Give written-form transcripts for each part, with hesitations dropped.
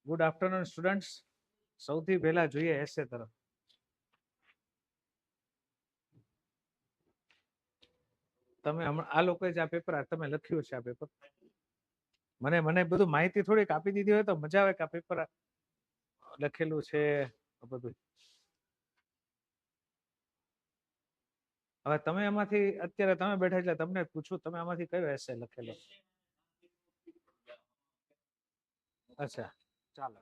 Good afternoon students. સૌથી પહેલા જોઈએ એસે તરફ. તમે આ લોકોએ જ આ પેપર તમે લખ્યું છે. આ પેપર મને બધું માહિતી થોડીક આપી દીધી હોય તો મજા આવે કે આ પેપર લખેલું છે બધું. હવે તમે એમાંથી અત્યારે તમે બેઠા એટલે તમને પૂછું, તમે આમાંથી કયો એસે લખેલો? અચ્છા, ચાલો.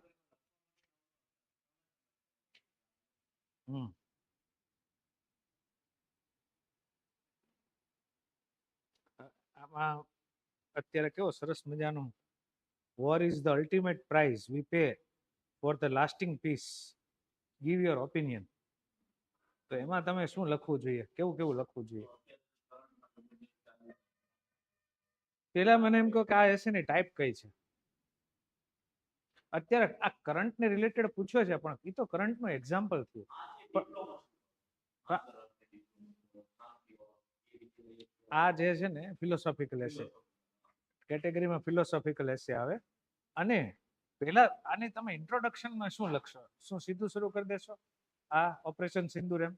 આમાં અત્યારે કેવો સરસ મજાનું war is the ultimate prize we pay for the lasting peace, give your opinion. તો એમાં તમે શું લખવું જોઈએ, કેવું કેવું લખવું જોઈએ? પેલા મને એમ કહો કે આ એસે ની ટાઈપ કઈ છે? અત્યારે આ કરંટ ને રિલેટેડ પૂછ્યો છે, પણ એ તો કરંટ નું એક્ઝામ્પલ થયું. આ જે છે ને ફિલોસોફિકલ એસે કેટેગરીમાં ફિલોસોફિકલ એસે આવે. અને પેલા આની તમે ઇન્ટ્રોડક્શનમાં શું લખશો? શું સીધું શરૂ કરી દેશો આ ઓપરેશન સિંદૂર એમ?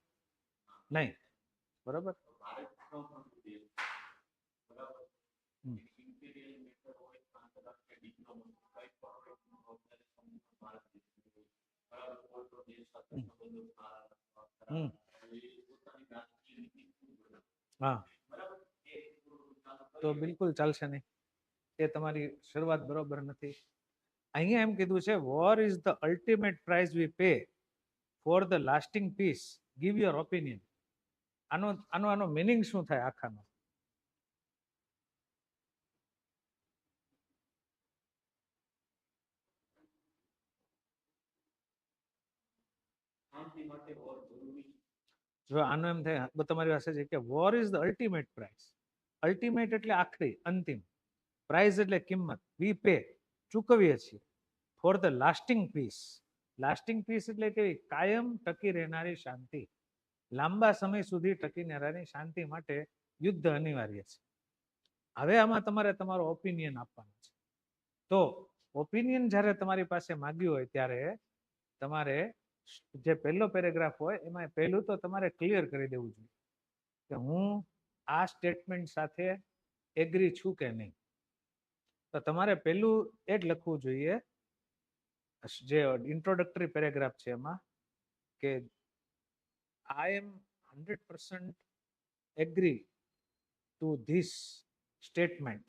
નહીં, બરોબર. હા, તો બિલકુલ ચાલશે નહીં. એ તમારી શરૂઆત બરોબર નથી. અહીંયા એમ કીધું છે war is the ultimate prize we pay for the lasting peace, give your opinion. આનો મીનિંગ શું થાય આખાનો? જો આનો એમ થાય તમારી પાસે છે કે war is the ultimate prize. Ultimate એટલે આખરી, અંતિમ. પ્રાઇઝ એટલે કિંમત. વી પે, ચૂકવીએ છીએ. For the lasting peace. Lasting peace એટલે કેવી? કાયમ ટકી રહેનારી શાંતિ. લાંબા સમય સુધી ટકી રહેનારી શાંતિ માટે યુદ્ધ અનિવાર્ય છે. હવે આમાં તમારે તમારો ઓપિનિયન આપવાનો છે. તો ઓપિનિયન જ્યારે તમારી પાસે માંગ્યું હોય ત્યારે તમારે જે પહેલો પેરેગ્રાફ હોય એમાં પહેલું તો તમારે ક્લિયર કરી દેવું જોઈએ કે હું આ સ્ટેટમેન્ટ સાથે એગ્રી છું કે નહીં. તો તમારે પહેલું એ જ લખવું જોઈએ જે ઇન્ટ્રોડક્ટરી પેરેગ્રાફ છે એમાં કે I am 100% agree to this statement.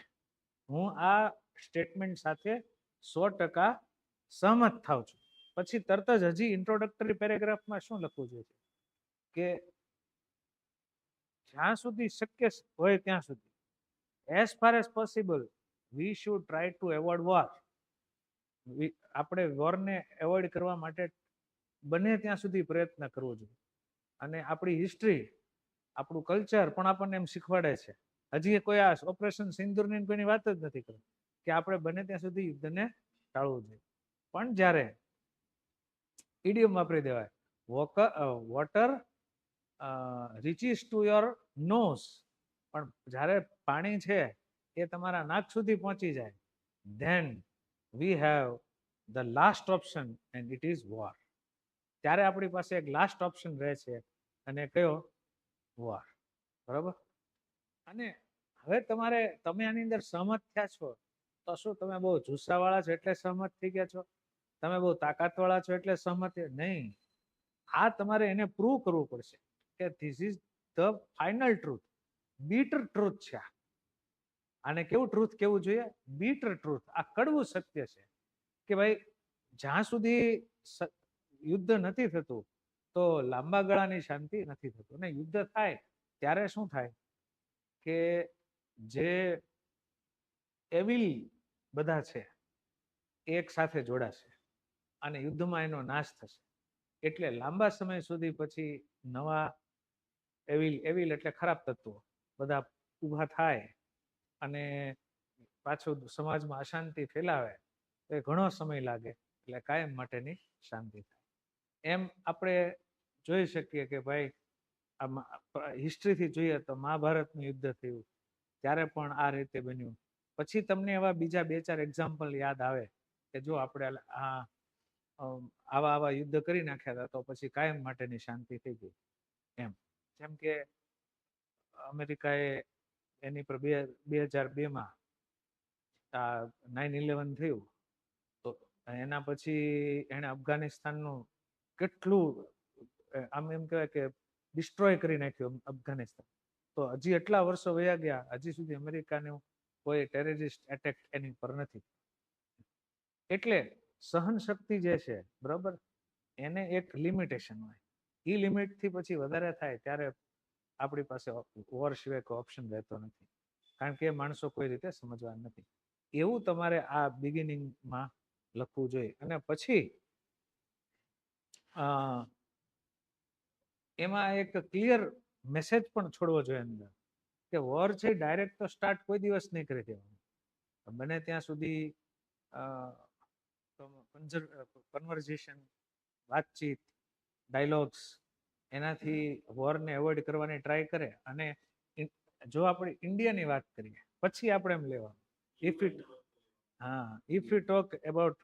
હું આ સ્ટેટમેન્ટ સાથે 100% સહમત થાઉં છું. પછી તરત જ હજી ઇન્ટ્રોડક્ટરી પેરેગ્રાફમાં શું લખવું જોઈએ કે જ્યાં સુધી શક્ય હોય ત્યાં સુધી, as far as possible we should try to avoid war. આપણે વોરને એવોઇડ કરવા માટે બને ત્યાં સુધી પ્રયત્ન કરવો જોઈએ. અને આપણી હિસ્ટ્રી, આપણું કલ્ચર પણ આપણને એમ શીખવાડે છે. હજી કોઈ આ ઓપરેશન સિંદૂરની કોઈની વાત જ નથી કરી કે આપણે બને ત્યાં સુધી યુદ્ધને ટાળવું જોઈએ. પણ જ્યારે ઇડિયમ વાપરી દેવાય, વોટર રીચીસ ટુ યોર નોઝ, પણ જ્યારે પાણી છે એ તમારા નાક સુધી પહોંચી જાય, than we have the last option and it is war. ત્યારે આપણી પાસે એક લાસ્ટ ઓપ્શન રહે છે અને કયો? વોર. બરાબર. અને હવે તમે આની અંદર સહમત થયા છો તો શું તમે બહુ જુસ્સાવાળા છો એટલે સહમત થઈ ગયા છો? તમે બહુ તાકાતવાળા છો એટલે સહમત? નહીં. આ તમારે એને પ્રૂવ કરવું પડશે કે this is the final truth, bitter truth છે. આને કેવું ટ્રુથ કેવું જોઈએ? Bitter truth. આ કડવું સત્ય છે કે ભાઈ જ્યાં સુધી યુદ્ધ નથી થતું તો લાંબા ગાળાની શાંતિ નથી થતું. અને યુદ્ધ થાય ત્યારે શું થાય કે જે એવિલ બધા છે એક સાથે જોડાશે અને યુદ્ધમાં એનો નાશ થશે. એટલે લાંબા સમય સુધી પછી નવા એવિલ એટલે ખરાબ તત્વો બધા ઊભા થાય અને પાછું સમાજમાં અશાંતિ ફેલાવે તો એ ઘણો સમય લાગે, એટલે કાયમ માટેની શાંતિ થાય. એમ આપણે જોઈ શકીએ કે ભાઈ હિસ્ટ્રીથી જોઈએ તો મહાભારતનું યુદ્ધ થયું ત્યારે પણ આ રીતે બન્યું. પછી તમને એવા બીજા 2-4 એક્ઝામ્પલ યાદ આવે કે જો આપણે આ આવા આવા યુદ્ધ કરી નાખ્યા હતા તો પછી કાયમ માટેની શાંતિ થઈ ગઈ એમ. જેમ કે અમેરિકાએ એની પર 2002માં આ 9/11 થયું, તો એના પછી એને અફઘાનિસ્તાનનું કેટલું આમ એમ કહેવાય કે ડિસ્ટ્રોય કરી નાખ્યું અફઘાનિસ્તાન. તો હજી એટલા વર્ષો વયા ગયા, હજી સુધી અમેરિકાનું કોઈ ટેરરિસ્ટ એટેક એની પર નથી. એટલે સહન શક્તિ જે છે બરાબર, એને એક લિમિટેશન હોય. એ લિમિટ થી પછી વધારે થાય ત્યારે આપણી પાસે વોર સિવાય કોઈ ઓપ્શન રહેતો નથી, કારણ કે એ માણસો કોઈ રીતે સમજવા નથી. એવું તમારે આ બિગિનિંગમાં લખવું જોઈએ. અને પછી એમાં એક ક્લિયર મેસેજ પણ છોડવો જોઈએ અંદર, કે વોર છે ડાયરેક્ટ તો સ્ટાર્ટ કોઈ દિવસ નહીં કરી દેવાનું. બને ત્યાં સુધી કન્વર્ઝેશન, વાતચીત, ડાયલોગ્સ, એનાથી વોરને એવોઇડ કરવાની ટ્રાય કરે. અને જો આપણે ઇન્ડિયાની વાત કરીએ પછી આપણે એમ લેવાનું, if you talk about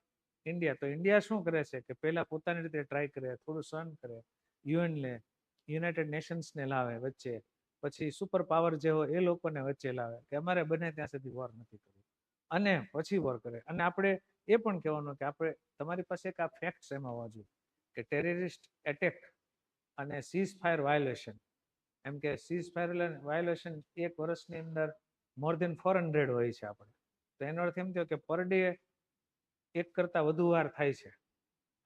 India, તો ઇન્ડિયા શું કરે છે કે પહેલા પોતાની રીતે ટ્રાય કરે, થોડું સહન કરે, યુએન લે, યુનાઇટેડ નેશન્સને લાવે વચ્ચે, પછી સુપર પાવર જે હોય એ લોકોને વચ્ચે લાવે કે અમારે બને ત્યાં સુધી વોર નથી કરવી, અને પછી વોર કરે. અને આપણે એ પણ કહેવાનું કે આપણે તમારી પાસે એક આ ફેક્ટ્સ એમાં હોવા જોઈએ કે ટેરરિસ્ટ એટેક અને સીઝ ફાયર વાયોલેશન, એમ કે સીઝ ફાયર વાયોલેશન એક વર્ષની અંદર મોર દેન 400 હોય છે આપણે. તો એનો અર્થ એમ થયો કે પર ડે એક કરતા વધુ વાર થાય છે,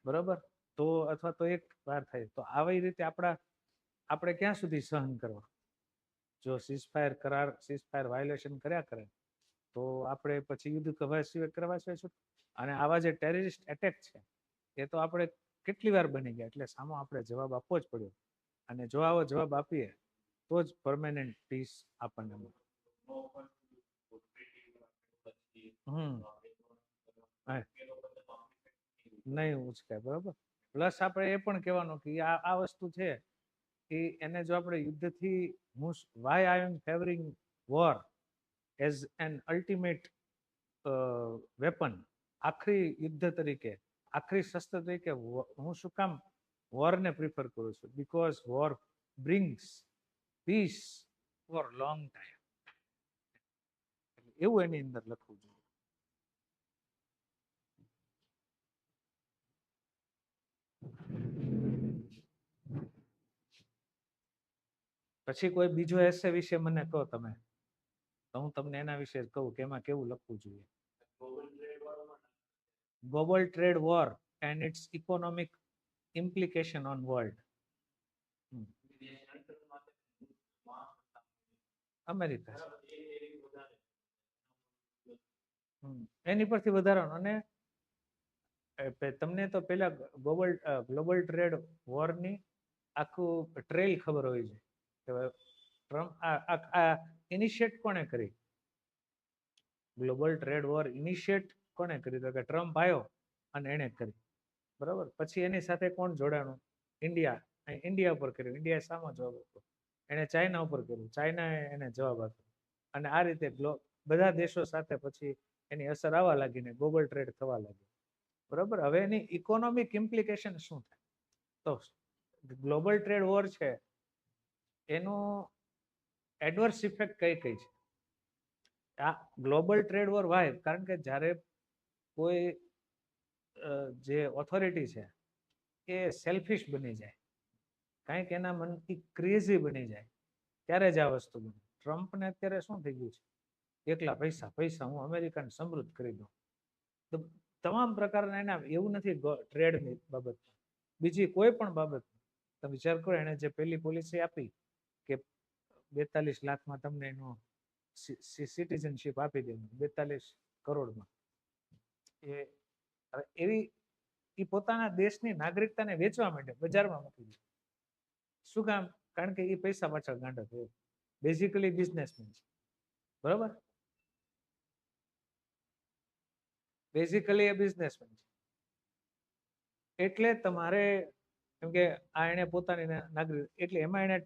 બરોબર, તો અથવા તો એક વાર થાય. તો આવી રીતે આપણે ક્યાં સુધી સહન કરવા? જો સીઝફાયર કરાર, સીઝફાયર વાયોલેશન કર્યા કરે તો આપણે પછી યુદ્ધ કરવા છે. અને આવા જે ટેરરિસ્ટ એટેક છે એ તો આપણે કેટલી વાર બની ગયા, એટલે સામો આપણે જવાબ આપવો જ પડ્યો. અને જો આવો જવાબ આપીએ તો જ પરમેનન્ટ પીસ આપણને મળે. નહીં ઉચકાય, બરોબર. પ્લસ આપણે એ પણ કહેવાનું કે આ વસ્તુ છે કે એને જો આપણે યુદ્ધથી, why I am favouring war as an ultimate weapon, આખરી યુદ્ધ તરીકે, આખરી શસ્ત્ર તરીકે હું શું કામ વોરને પ્રિફર કરું છું? Because war brings peace for long time. એવું એની અંદર લખવું જોઈએ. પછી કોઈ બીજો એસે વિશે મને કહો તમે, તો હું તમને એના વિશે કહું કે એમાં કેવું લખવું જોઈએ. Global trade war and its economic implication on world. America એની પરથી વધારવાનું. અને તમને તો પેલા ગ્લોબલ ટ્રેડ વોર ની આખું ટ્રેલ ખબર હોય છે કે ટ્રમ્પ આ ઇનિશિયેટ કોણે કરી? ગ્લોબલ ટ્રેડ વોર ઇનિશિયેટ કોણે કરી? તો કે ટ્રમ્પ આવ્યો અને એને કરી, બરાબર. પછી એની સાથે કોણ જોડાણું? ઇન્ડિયા. ઇન્ડિયા ઉપર કર્યું, ઇન્ડિયા સામો જવાબ આપ્યો. એને ચાઇના ઉપર કર્યું, ચાઇનાએ એને જવાબ આપ્યો. અને આ રીતે બધા દેશો સાથે પછી એની અસર આવવા લાગીને ગ્લોબલ ટ્રેડ થવા લાગી, બરાબર. હવે એની ઇકોનોમિક ઇમ્પ્લિકેશન શું થાય? તો ગ્લોબલ ટ્રેડ વોર છે એનો એડવર્સ ઇફેક્ટ કઈ કઈ છે? આ ગ્લોબલ ટ્રેડ વોર વાય, કારણ કે જ્યારે કોઈ જે ઓથોરિટી છે એ સેલ્ફિશ બની જાય, કંઈક એના મનથી ક્રેઝી બની જાય, ત્યારે જ આ વસ્તુ બને. ટ્રમ્પને અત્યારે શું થઈ ગયું છે? એકલા પૈસા, હું અમેરિકાને સમૃદ્ધ કરી દઉં. તો તમામ પ્રકારના એના, એવું નથી ટ્રેડની બાબત, બીજી કોઈ પણ બાબત તમે વિચાર કરો. એને જે પહેલી પોલિસી આપી કે 42 લાખમાં તમને એનો સિટીઝનશીપ આપી દે, 42 કરોડમાં, એવી એ પોતાના દેશની નાગરિકતાને વેચવા માટે બજારમાં મૂકી દીધી. શું કામ? કારણ કે એ પૈસા પાછળ ગાંડો થયો, બેઝિકલી બિઝનેસમેન છે, બરોબર. બેઝિકલી એ બિઝનેસમેન છે. એટલે તમારે, કેમ કે આ એને પોતાની નાગરિક, એટલે એમાં એને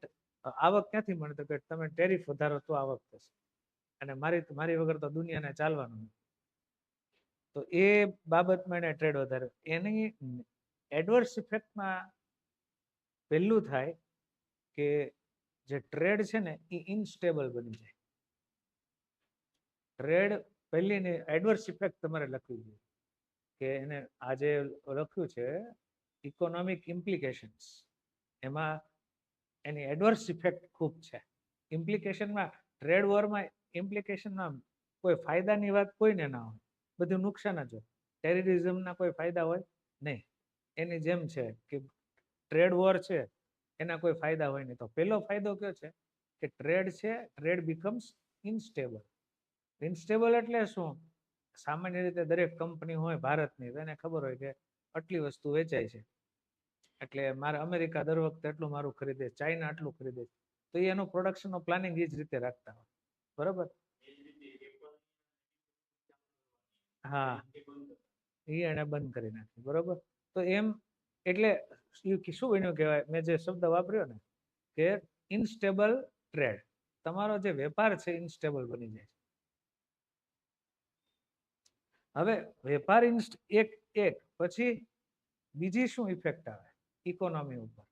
આવક ક્યાંથી મળે? તો કે તમે ટેરિફ વધારો તો આવક થશે, અને મારી વગર તો દુનિયાને ચાલવાનું નથી. તો એ બાબતમાં એને ટ્રેડ વધારે. એની એડવર્સ ઇફેક્ટમાં પહેલું થાય કે જે ટ્રેડ છે ને એ ઇનસ્ટેબલ બની જાય. ટ્રેડ પહેલીની એડવર્સ ઇફેક્ટ તમારે લખવી જોઈએ કે એને આજે લખ્યું છે ઇકોનોમિક ઇમ્પ્લિકેશન્સ, એમાં એની એડવર્સ ઇફેક્ટ ખૂબ છે. ઇમ્પ્લિકેશનમાં ટ્રેડ વોરમાં ઇમ્પ્લિકેશનમાં કોઈ ફાયદાની વાત કોઈને ના હોય, બધું નુકસાન જ હોય. ટેરરિઝમના કોઈ ફાયદા હોય નહીં. એની જેમ છે કે ટ્રેડ વોર છે એના કોઈ ફાયદા હોય નહીં. તો પહેલો ફાયદો કયો છે કે ટ્રેડ છે, ટ્રેડ બીકમ્સ ઇનસ્ટેબલ. ઇનસ્ટેબલ એટલે શું? સામાન્ય રીતે દરેક કંપની હોય ભારતની, એને ખબર હોય કે આટલી વસ્તુ વેચાય છે એટલે મારે અમેરિકા દર વખતે એટલું મારું ખરીદે, ચાઇના આટલું ખરીદે, તો એનું પ્રોડક્શનનો પ્લાનિંગ એ જ રીતે રાખતા હોય. બરોબર? હા, એ એને બંધ કરી નાખી. બરોબર? તો એમ એટલે શું બન્યું કહેવાય, મેં જે શબ્દ વાપર્યો ને કે ઇનસ્ટેબલ ટ્રેડ, તમારો જે વેપાર છે ઇનસ્ટેબલ બની જાય છે. હવે વેપાર એક પછી બીજી શું ઇફેક્ટ આવે ઇકોનોમી ઉપર?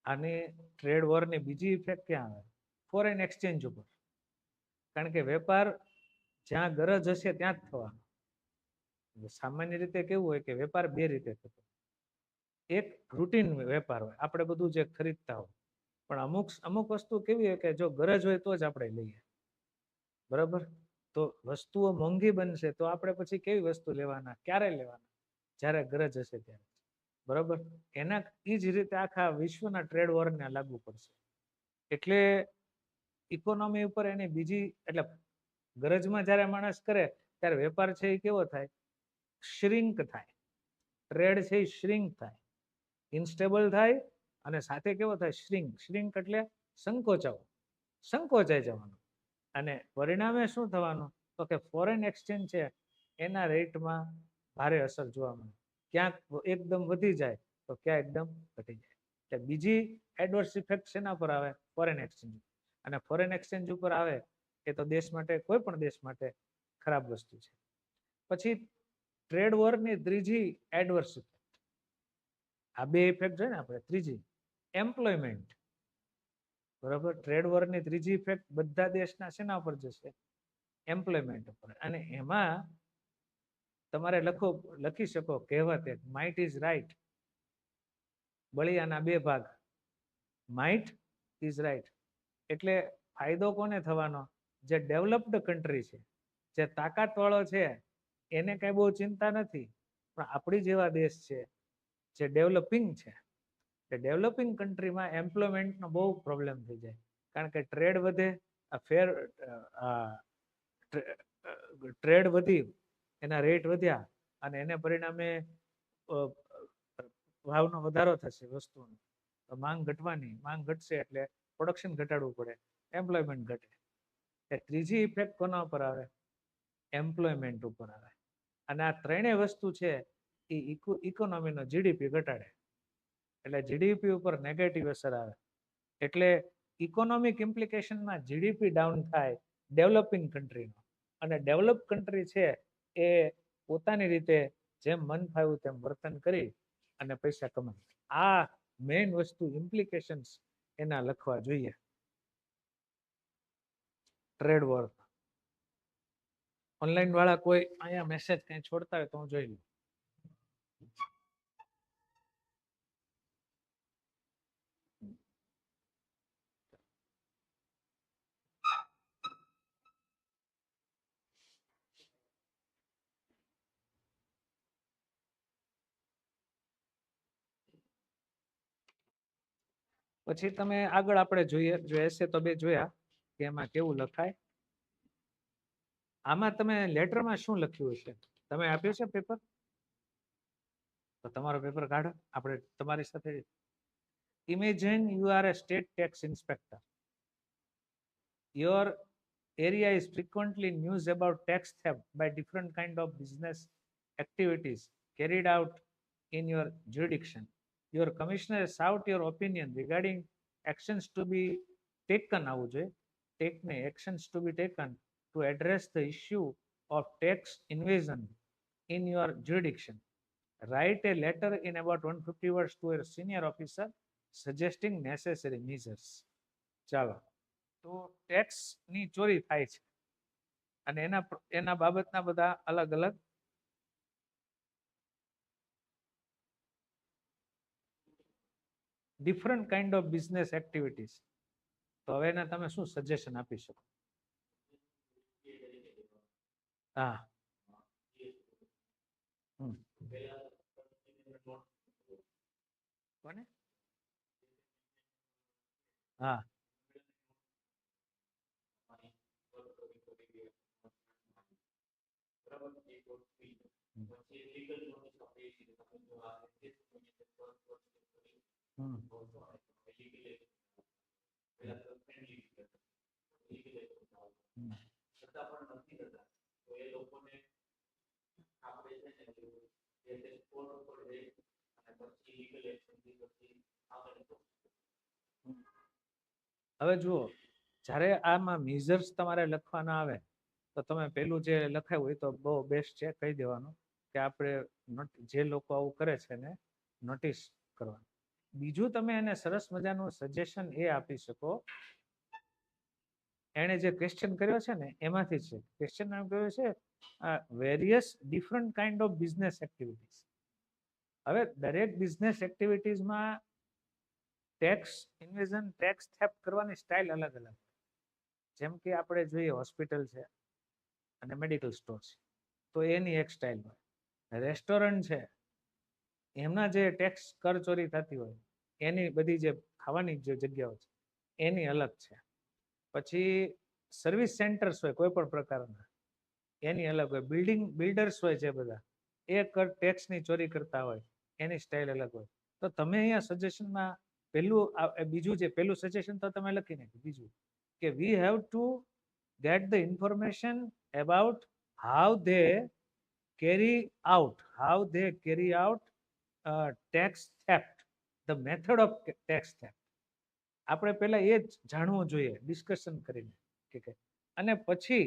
આની ટ્રેડ વોરની બીજી ઇફેક્ટ ક્યાં આવે? ફોરેન એક્સચેન્જ ઉપર. કારણ કે વેપાર જ્યાં ગરજ હશે ત્યાં જ થવાનો. સામાન્ય રીતે કેવું હોય કે વેપાર બે રીતે થતો. એક રૂટીન વેપાર હોય, આપણે બધું જે ખરીદતા હોય, પણ અમુક વસ્તુ કેવી હોય કે જો ગરજ હોય તો જ આપણે લઈએ. બરાબર? તો વસ્તુઓ મોંઘી બનશે તો આપણે પછી કેવી વસ્તુ લેવાના, ક્યારે લેવાના? જ્યારે ગરજ હશે ત્યારે. બરોબર? એના એ જ રીતે આખા વિશ્વના ટ્રેડ વોરને લાગુ પડશે. એટલે ઇકોનોમી ઉપર એની બીજી, એટલે ગરજમાં જ્યારે માણસ કરે ત્યારે વેપાર છે એ કેવો થાય? શ્રિંક થાય. ટ્રેડ છે એ શ્રિંક થાય, ઇનસ્ટેબલ થાય, અને સાથે કેવો થાય? શ્રિંક એટલે સંકોચાઈ જવાનું. અને પરિણામે શું થવાનું? તો કે ફોરેન એક્સચેન્જ છે એના રેટમાં ભારે અસર જોવા મળે. ક્યાંક એકદમ વધી જાય તો ક્યાં એકદમ ઘટી જાય. એટલે બીજી એડવર્સ ઇફેક્ટ શેના પર આવે? Foreign exchange. અને ફોરેન એક્સચેન્જ ઉપર આવે એ તો દેશ માટે, કોઈ પણ દેશ માટે ખરાબ વસ્તુ છે. પછી ટ્રેડ વોરની ત્રીજી એડવર્સ ઇફેક્ટ, આ બે ઇફેક્ટ છે ને આપણે, ત્રીજી એમ્પ્લોયમેન્ટ. બરાબર? ટ્રેડ વોરની ત્રીજી ઇફેક્ટ બધા દેશના શેના પર જશે? એમ્પ્લોયમેન્ટ ઉપર. અને એમાં તમારે લખી શકો કહેવત એક, માઇટ ઇઝ રાઈટ. બળિયાના બે ભાગ, માઇટ ઇઝ રાઈટ. એટલે ફાયદો કોને થવાનો? જે ડેવલપ્ડ કન્ટ્રી છે, જે તાકાત વાળો છે, એને કઈ બહુ ચિંતા નથી. પણ આપણી જેવા દેશ છે જે ડેવલપિંગ છે, એ ડેવલપિંગ કન્ટ્રીમાં એમ્પ્લોયમેન્ટનો બહુ પ્રોબ્લેમ થઈ જાય. કારણ કે ટ્રેડ વધે, ટ્રેડ વધી, એના રેટ વધ્યા, અને એને પરિણામે ભાવનો વધારો થશે વસ્તુનો, તો માંગ ઘટવાની, માંગ ઘટશે એટલે પ્રોડક્શન ઘટાડવું પડે, એમ્પ્લોયમેન્ટ ઘટે. એ ત્રીજી ઇફેક્ટ કોના ઉપર આવે? એમ્પ્લોયમેન્ટ ઉપર આવે. અને આ ત્રણેય વસ્તુ છે એ ઇકોનોમીનો જીડીપી ઘટાડે. એટલે જીડીપી ઉપર નેગેટિવ અસર આવે. એટલે ઇકોનોમિક ઇમ્પ્લિકેશનમાં જીડીપી ડાઉન થાય ડેવલપિંગ કન્ટ્રીનો. અને ડેવલપ કન્ટ્રી છે એ પોતાની રીતે જેમ મન ફાવ્યું તેમ વર્તન કરી અને પૈસા કમાય. આ મેઇન વસ્તુ ઇમ્પ્લિકેશન્સ એના લખવા જોઈએ ટ્રેડ વોર. ઓનલાઈન વાળા કોઈ અહીંયા મેસેજ કઈ છોડતા હોય તો હું જોઈ લઉં. પછી તમે આગળ આપણે જોઈએ, જો એસે તો બે જોયા કે એમાં કેવું લખાય. આમાં તમે લેટરમાં શું લખ્યું હશે? તમે આપ્યું છે પેપર? તો તમારો પેપર કાઢો, આપણે તમારી સાથે. Imagine you are a state tax inspector. Your area is frequently news about tax theft by different kind of business activities carried out in your jurisdiction. Your commissioner shout your opinion regarding actions to be taken, actions to be taken to address the issue of tax invasion in your jurisdiction. Write a letter in about 150 words to a senior officer suggesting necessary measures. ચાલો, તો tax ની ચોરી થાય છે અને એના બાબતના બધા અલગ અલગ different kind of business activities. તો હવે એના તમે શું સજેશન આપી શકો? હા. કોને? હા. હવે જુઓ, જ્યારે આમાં મેજર્સ તમારે લખવાના આવે તો તમે પેલું જે લખાયું હોય તો બહુ બેસ્ટ છે, કહી દેવાનું કે આપણે જે લોકો આવું કરે છે એને નોટિસ કરવાનું. બીજું તમે એને સરસ મજાનું સજેશન એ આપી શકો, એને જે ક્વેશ્ચન કર્યો છે ને એમાંથી છે. ક્વેશ્ચન એમ કર્યો છે various different kind of business activities. હવે દરેક બિઝનેસ એક્ટિવિટીઝમાં ટેક્સ ઇન્વેઝન, ટેક્સ થેફ્ટ કરવાની સ્ટાઇલ અલગ અલગ. જેમ કે આપણે જોઈએ હોસ્પિટલ છે અને મેડિકલ સ્ટોર છે તો એની એક સ્ટાઇલ હોય. રેસ્ટોરન્ટ છે એમના જે ટેક્સ કરચોરી થતી હોય એની બધી જે ખાવાની જે જગ્યાઓ છે એની અલગ છે. પછી સર્વિસ સેન્ટર્સ હોય કોઈ પણ પ્રકારના એની અલગ હોય. બિલ્ડર્સ હોય છે બધા, એ ટેક્સની ચોરી કરતા હોય એની સ્ટાઇલ અલગ હોય. તો તમે અહીંયા સજેશનમાં બીજું જે પેલું સજેશન તો તમે લખી નાખ્યું. બીજું કે વી have two get the information about how they carry out tax theft, the method of tax theft. આપણે પહેલા એ જ જાણવું જોઈએ ડિસ્કશન કરીને, ઠીક છે. અને પછી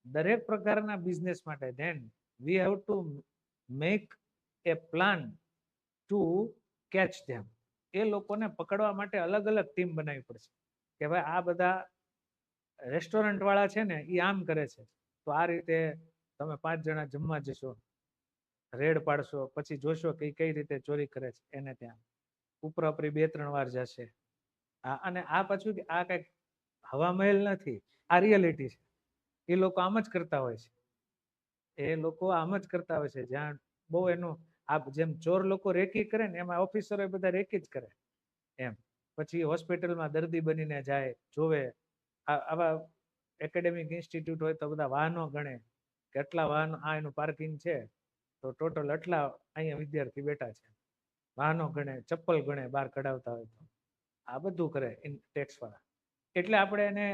દરેક પ્રકારના બિઝનેસ માટે then we have to make a plan to catch them. એ લોકોને પકડવા માટે અલગ અલગ ટીમ બનાવવી પડશે કે ભાઈ આ બધા રેસ્ટોરન્ટ વાળા છે ને એ આમ કરે છે તો આ રીતે તમે 5 જણા જમવા જશો, રેડ પાડશો, પછી જોશો કે કઈ રીતે ચોરી કરે છે એને ત્યાં ઉપરાપરી 2-3 વાર જશે. અને આ પાછું આ કઈક હવા મહેલ નથી, આ રિયાલિટી છે. એ લોકો આમ જ કરતા હોય છે. એ લોકો આમ જ કરતા હોય છે. જ્યાં બહુ એનું જેમ ચોર લોકો રેકી કરે ને એમાં ઓફિસરો બધા રેકી જ કરે એમ. પછી હોસ્પિટલમાં દર્દી બનીને જાય, જોવે. આવા એકેડેમિક ઇન્સ્ટિટ્યૂટ હોય તો બધા વાહનો ગણે, કેટલા વાહનો આ એનું પાર્કિંગ છે તો ટોટલ આટલા અહીંયા વિદ્યાર્થી બેઠા છે. વાહનો ગણે, ચપ્પલ ગણે બહાર કઢાવતા હોય તો. આ બધું કરે ટેક્સ વાળા. એટલે આપણે એને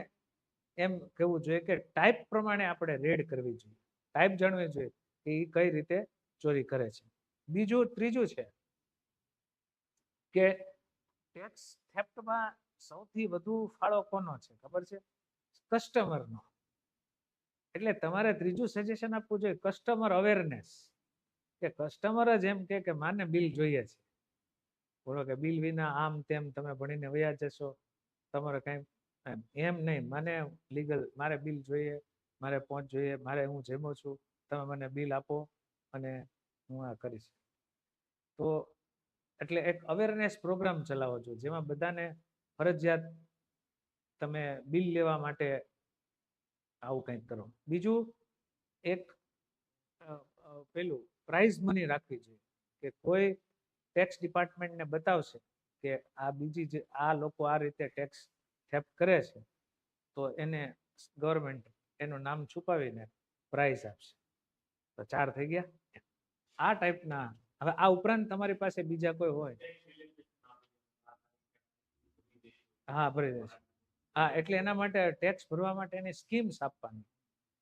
એમ કહેવું જોઈએ કે ટાઈપ પ્રમાણે આપણે રેડ કરવી જોઈએ, ટાઈપ જાણવી જોઈએ કે એ કઈ રીતે ચોરી કરે છે. ત્રીજું છે કે ટેક્સ થેફ્ટમાં સૌથી વધુ ફાળો કોનો છે ખબર છે? કસ્ટમરનો. એટલે તમારે ત્રીજું સજેશન આપવું જોઈએ કસ્ટમર અવેરનેસ. કે કસ્ટમર જ એમ કે માને બિલ જોઈએ છે, બોલો કે બિલ વિના આમ તેમ તમે ભણીને વયા જશો, તમારે કઈ એમ નહીં, મને લીગલ મારે બિલ જોઈએ, મારે પહોંચ જોઈએ, મારે હું જેમો છું તમે મને બિલ આપો અને હું આ કરીશ. તો એટલે એક અવેરનેસ પ્રોગ્રામ ચલાવવો જોઈએ જેમાં બધાને ફરજિયાત તમે બિલ લેવા માટે આવું કંઈક કરો. બીજું એક પેલું પ્રાઇઝ મની રાખવી જોઈએ કે કોઈ ટેક્સ ડિપાર્ટમેન્ટને બતાવશે કે આ લોકો આ રીતે ટેક્સ થેફ્ટ કરે છે તો એને ગવર્મેન્ટ એનું નામ છુપાવીને પ્રાઇઝ આપશે. તો 4 થઈ ગયા. આ ટાઈપના. હવે આ ઉપરાંત તમારી પાસે બીજા કોઈ હોય? હા, ભરી દેશે. હા, એટલે એના માટે ટેક્સ ભરવા માટે એની સ્કીમ્સ આપવાની,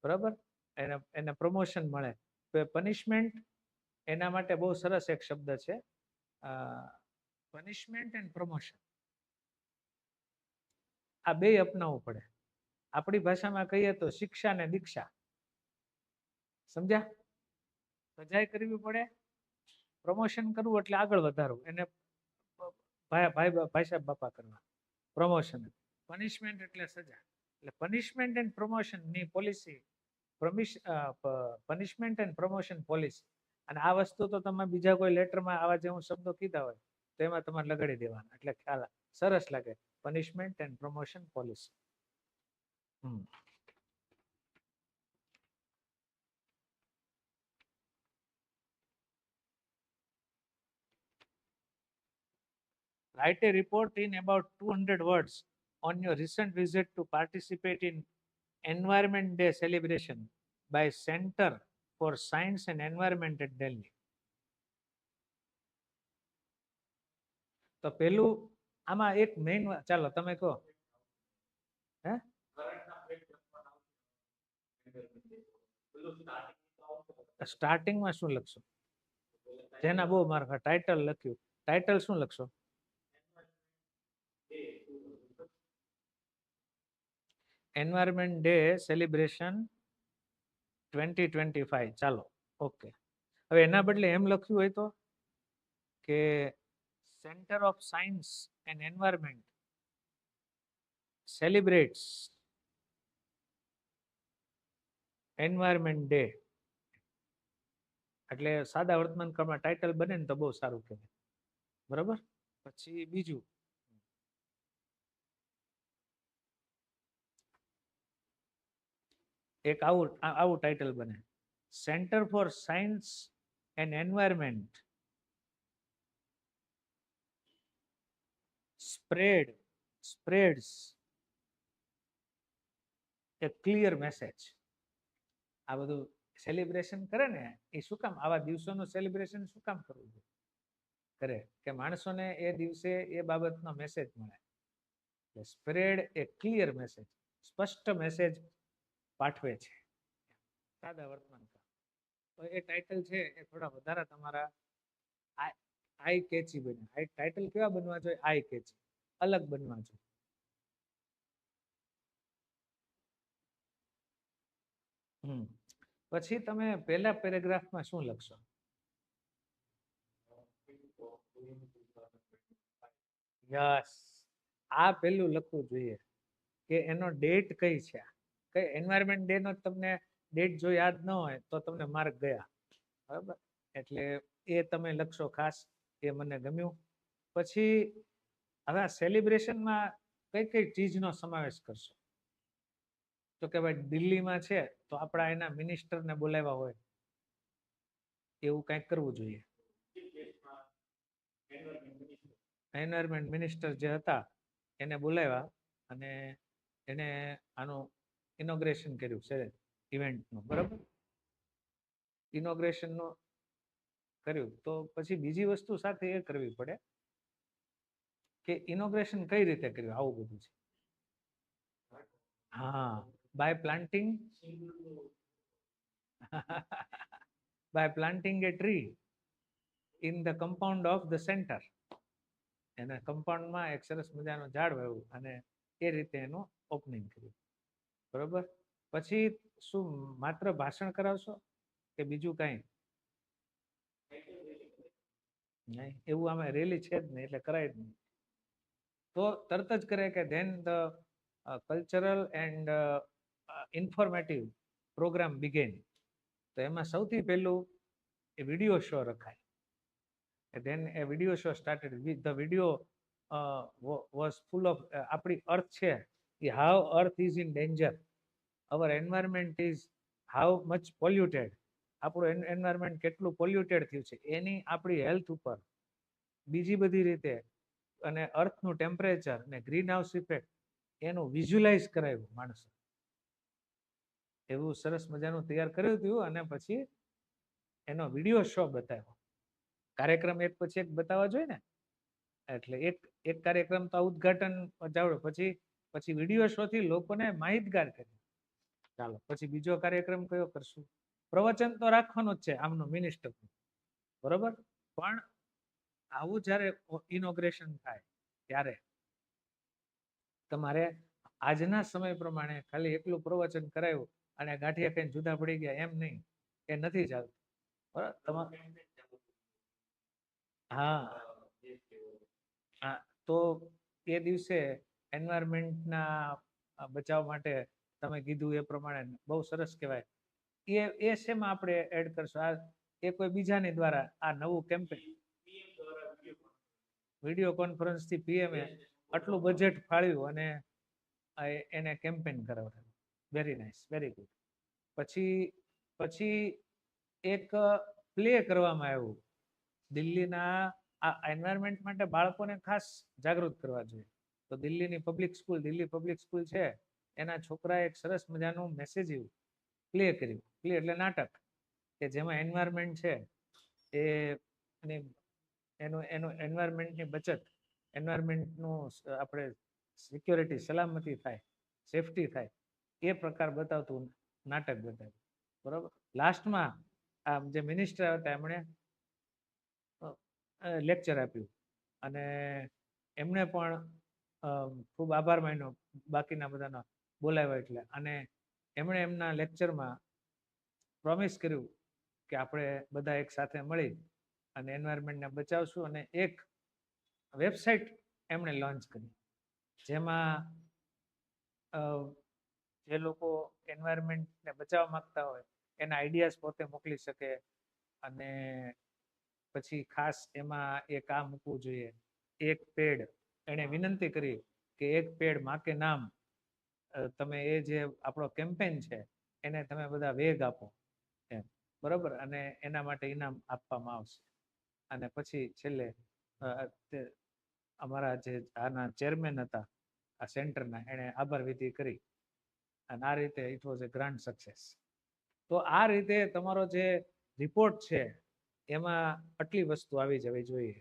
બરાબર? એને પ્રમોશન મળે. પનિશમેન્ટ એના માટે બહુ સરસ એક શબ્દ છે, પનિશમેન્ટ એન્ડ પ્રમોશન. આ બે અપનાવવું પડે. આપણી ભાષામાં કહીએ તો શિક્ષા ને દીક્ષા. સમજ્યા? સજાય કરવી પડે, પ્રમોશન કરવું એટલે આગળ વધારવું, એને ભાઈ સાહેબ બાપા કરવા, પ્રમોશન. પનિશમેન્ટ એટલે સજા. એટલે પનિશમેન્ટ એન્ડ પ્રમોશન ની policy, punishment and promotion policy. અને આ વસ્તુ તો તમે બીજા કોઈ લેટરમાં આવા જે હું શબ્દો કીધા હોય તો એમાં તમારે લગાડી દેવાના, એટલે ખ્યાલ સરસ લાગે. Punishment and promotion policy. Write a report in about 200 words on your recent visit to participate in Environment Day celebration by Center for Science and Environment at Delhi. તો પેલું આમાં એક મેઇન, ચાલો તમે કહો. હે સ્ટાર્ટિંગમાં શું લખશો? જેના બહુ માર્ક, ટાઇટલ લખ્યું, ટાઇટલ શું લખશો? Environment day celebration 2025. ચાલો, ઓકે. હવે એના બદલે એમ લખ્યું હોય તો કે centre of science and environment celebrates environment day. એટલે સાદા વર્તમાનકાળમાં ટાઇટલ બને ને તો બહુ સારું કહેવાય. બરાબર. પછી બીજું, એક આવું ટાઇટલ બને, centre for science and environment spreads a clear message. આ બધું સેલિબ્રેશન કરે ને એ શું કામ, આવા દિવસોનું સેલિબ્રેશન શું કામ કરવું જોઈએ? કરે કે માણસોને એ દિવસે એ બાબતનો મેસેજ મળે. એટલે સ્પ્રેડ એ ક્લિયર મેસેજ, સ્પષ્ટ મેસેજ પાઠવે છે. સાદા વર્તમાન કાળ. તો એ ટાઇટલ છે એ થોડા વધારે તમારા આઈ કેચી બને. આ ટાઇટલ કેવા બનવા જોઈએ? આઈ કેચી, અલગ બનવા જોઈએ. પછી તમે પહેલા પેરેગ્રાફમાં શું લખશો? યસ, આ પેલું લખવું જોઈએ કે એનો ડેટ કઈ છે. કઈ એન્વાયરમેન્ટ ડે નો તમને ડેટ જો યાદ ન હોય તો તમને માર્ક ગયા. બરાબર, એટલે એ તમે લખશો ખાસ, એ મને ગમ્યું. પછી હવે આ સેલિબ્રેશનમાં કઈ કઈ ચીજનો સમાવેશ કરશો? તો કે ભાઈ દિલ્હીમાં છે તો આપણા એના મિનિસ્ટરને બોલાવ્યા હોય, એવું કંઈક કરવું જોઈએ. એન્વાયરમેન્ટ મિનિસ્ટર જે હતા એને બોલાવ્યા અને એને આનું ઇનોગ્રેશન કર્યું છે ઇવેન્ટનું. બરાબર, ઇનોગ્રેશનનું કર્યું તો પછી બીજી વસ્તુ સાથે એ કરવી પડે કે ઇનોગ્રેશન કઈ રીતે કર્યું. આવું બધું છે. હા, by planting by planting a tree in the compound of the center. એના કમ્પાઉન્ડમાં એક સરસ મજાનું ઝાડ વાવ્યું અને એ રીતે એનું ઓપનિંગ કર્યું. બરોબર. પછી શું માત્ર ભાષણ કરાવશો કે બીજું કઈ? નહીં, એવું આમાં રેલી છે જ નહીં એટલે કરાય જ નહીં. તો તરત જ કરે કે then the cultural and informative program began. તો એમાં સૌથી પહેલું એ વિડીયો શો રખાય. Then a video show started. The video was full of આપણી અર્થ છે કે how earth is in danger, our environment is how much polluted, આપણું એન્વાયરમેન્ટ કેટલું પોલ્યુટેડ થયું છે એની આપણી હેલ્થ ઉપર, બીજી બધી રીતે, અને અર્થનું ટેમ્પરેચર ને ગ્રીન હાઉસ ઇફેક્ટ એનું વિઝ્યુલાઇઝ કરાવ્યું માણસો. એવું સરસ મજાનું તૈયાર કર્યું હતું અને પછી એનો વિડીયો શો બતાવ્યો. કાર્યક્રમ એક પછી એક બતાવવા જોઈએ ને, એટલે એક કાર્યક્રમ તો ઉદ્ઘાટન જાવડો, પછી વિડીયો શો થી લોકોને માહિતગાર કર્યા. ચાલો, પછી બીજો કાર્યક્રમ કયો કરશું? પ્રવચન તો રાખવાનું જ છે આમનું મિનિસ્ટર, બરોબર. પણ આવું જયારે ઇનોગ્રેશન થાય ત્યારે તમારે આજના સમય પ્રમાણે ખાલી એકલું પ્રવચન કરાયું અને ગાંઠિયા કઈ જુદા પડી ગયા એમ નહીં, એ નથી ચાલતું. બરાબર હા હા, તો એ દિવસે એન્વાયરમેન્ટના બચાવ માટે તમે કીધું એ પ્રમાણે બહુ સરસ કહેવાય. એ શેમાં આપણે એડ કરશું? આ એ કોઈ બીજાની દ્વારા આ નવું કેમ્પેન વિડીયો કોન્ફરન્સ થી પીએમ આટલું બજેટ ફાળ્યું અને એને કેમ્પેન કરાવડાવ્યું. Very nice, very good. પછી પછી એક પ્લે કરવામાં આવ્યું દિલ્હીના આ એન્વાયરમેન્ટ માટે બાળકોને ખાસ જાગૃત કરવા જોઈએ. તો દિલ્હીની public school, Delhi public school છે, એના છોકરાએ એક સરસ મજાનું મેસેજ પ્લે કર્યું. પ્લે એટલે નાટક, કે જેમાં એન્વાયરમેન્ટ છે એ એનું એનું એન્વાયરમેન્ટની બચત, એન્વાયરમેન્ટનું આપણે સિક્યોરિટી, સલામતી થાય, સેફટી થાય, એ પ્રકાર બતાવતું નાટક બતાવ્યું. બરોબર. લાસ્ટમાં આ જે મિનિસ્ટર હતા એમણે લેક્ચર આપ્યું અને એમણે પણ ખૂબ આભાર માન્યો બાકીના બધાનો બોલાવ્યા એટલે. અને એમણે એમના લેક્ચરમાં પ્રોમિસ કર્યું કે આપણે બધા એક સાથે મળી અને એન્વાયરમેન્ટને બચાવશું. અને એક વેબસાઇટ એમણે લોન્ચ કરી જેમાં જે લોકો એન્વાયરમેન્ટને બચાવવા માંગતા હોય એના આઈડિયાઝ પોતે મોકલી શકે. અને પછી ખાસ એમાં એક આ મૂકવું જોઈએ, એક પેડ, એને વિનંતી કરી કે એક પેડ માં કે નામ, તમે એ જે આપણો કેમ્પેન છે એને તમે બધા વેગ આપો એમ. બરોબર. અને એના માટે ઇનામ આપવામાં આવશે. અને પછી છેલ્લે અમારા જે આના ચેરમેન હતા આ સેન્ટરના, એને આભાર વિધિ કરી. અને આ રીતે it was A grand success. તો આ રીતે તમારો જે રિપોર્ટ છે એમાં આટલી વસ્તુ આવી જવી જોઈએ.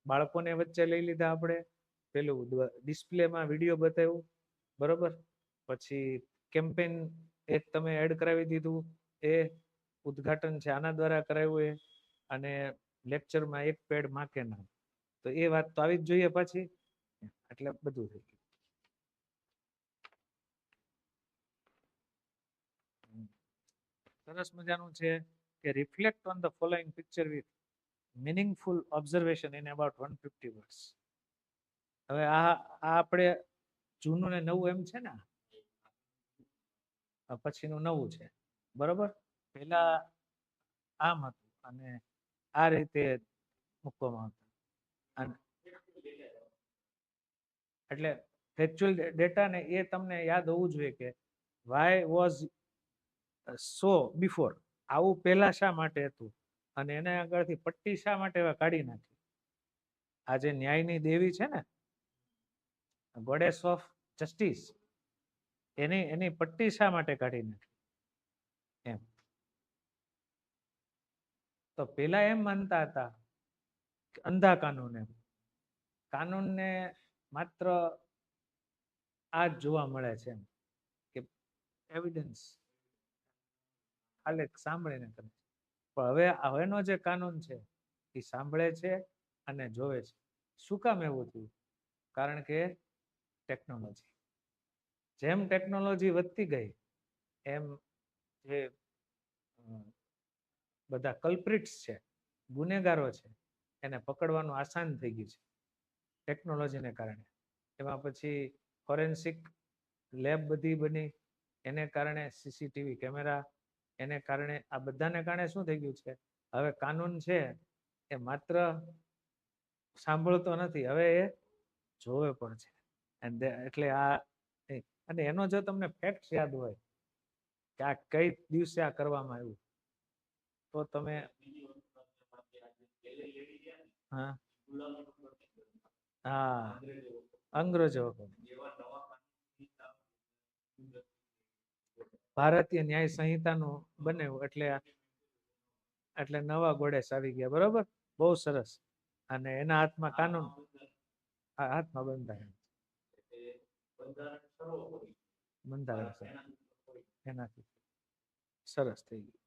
બાળકોને વચ્ચે લઈ લીધા આપણે, પેલું ડિસ્પ્લેમાં વિડીયો બતાવ્યું, બરોબર. પછી કેમ્પેન એક તમે એડ કરાવી દીધું, એ ઉદ્ઘાટન છે આના દ્વારા કરાવ્યું એ. અને લેક્ચરમાં એક પેડ માં કે નામ, તો એ વાત તો આવી જ જોઈએ પાછી. એટલે બધું થઈ ગયું. સરસ મજાનું છે કે reflect on the following picture with meaningful observation in about 150 words. હવે આ આપણે જૂનું ને નવું એમ છે ને, પછીનું નવું છે, બરોબર. પેલા આમ હતું અને આ રીતે મૂકવામાં આવતું. એટલે ફેક્ચ્યુઅલ ડેટા ને એ તમને યાદ હોવું જોઈએ કે વાય વોઝ સો બિફોર, આવું પહેલા શા માટે હતું, અને એને આગળથી પટ્ટી શા માટે કાઢી નાખી. આ જે ન્યાયની દેવી છે ને, ગોડેસ ઓફ જસ્ટિસ, એની પટ્ટી શા માટે કાઢી નાખી એમ. તો પેલા એમ માનતા હતા અંધા કાનૂન, એમ કાનૂનને માત્ર આ જ જોવા મળે છે એમ કે એવિડન્સ ખાલી સાંભળીને કરે. પણ હવેનો જે કાનૂન છે એ સાંભળે છે અને જોવે છે. શું કામ એવું થયું? કારણ કે ટેકનોલોજી. જેમ ટેકનોલોજી વધતી ગઈ એમ જે બધા કલ્પ્રિટ્સ છે, ગુનેગારો છે, એને પકડવાનું આસાન થઈ ગયું છે ટેકનોલોજીને કારણે. એમાં પછી ફોરેન્સિક લેબ બધી બની, એને કારણે સીસીટીવી કેમેરા, એને કારણે આ બધાને કારણે શું થઈ ગયું છે, હવે કાનૂન છે એ માત્ર સાંભળતો નથી, હવે એ જોવે પણ છે. એટલે આ અને એનો જો તમને ફેક્ટ યાદ હોય કે આ કઈ દિવસે આ કરવામાં આવ્યું, તો તમે હા હા અંગ્રેજો ભારતીય ન્યાય સંહિતાનું બન્યું એટલે નવા ગોડેસ આવી ગયા. બરોબર, બહુ સરસ. અને એના હાથમાં કાનૂન, હાથમાં બંધારણ, બંધારણ છે એનાથી સરસ થઈ ગયું.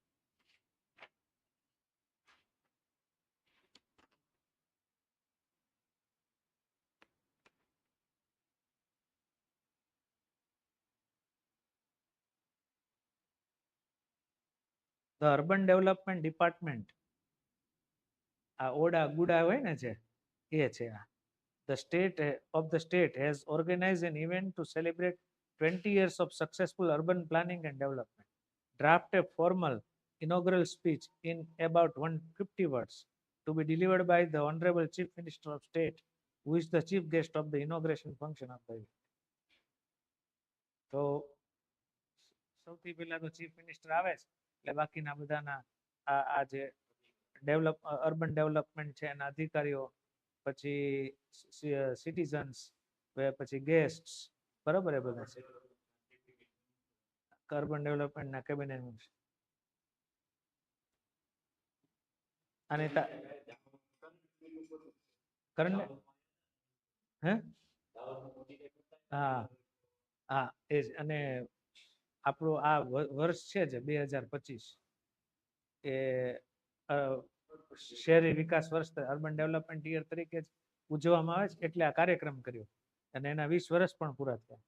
The Urban Development Department આ ઓડા ગુડા હોય ને જે એ છે આ. The state of the state has organized an event to celebrate 20 years of successful urban planning and development. Draft a formal inaugural speech in about 150 words to be delivered by the Honorable Chief Minister of State, who is the chief guest of the inauguration function of the event. તો સૌથી પહેલા તો chief minister આવે છે એટલે બાકીના બધાના આ જે અર્બન ડેવલપમેન્ટ છે એના અધિકારીઓ, પછી સિટીઝન્સ, પછી ગેસ્ટ, બરાબર એ બધા છે અર્બન ડેવલપમેન્ટના કેબિનેટ મિનિસ્ટર. અને કરણ હે હા હા એ જ. અને આપણું આ વર્ષ છે જે 2025 એ શહેરી વિકાસ વર્ષ અર્બન ડેવલપમેન્ટ યર તરીકે જ ઉજવવામાં આવે છે એટલે આ કાર્યક્રમ કર્યો અને એના 20 વર્ષ પણ પૂરા થયા.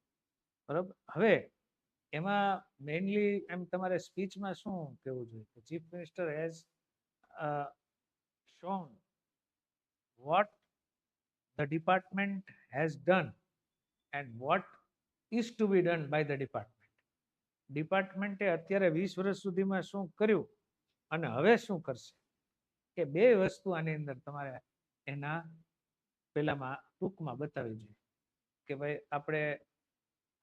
બરોબર. હવે એમાં મેઇનલી એમ તમારે સ્પીચમાં શું કહેવું જોઈએ? Chief minister has shown what the department has done and what is to be done by the department. ડિપાર્ટમેન્ટે અત્યારે 20 વર્ષ સુધીમાં શું કર્યું અને હવે શું કરશે, કે બે વસ્તુ આની અંદર તમારે એના પેલામાં ટૂંકમાં બતાવવી જોઈએ કે ભાઈ આપણે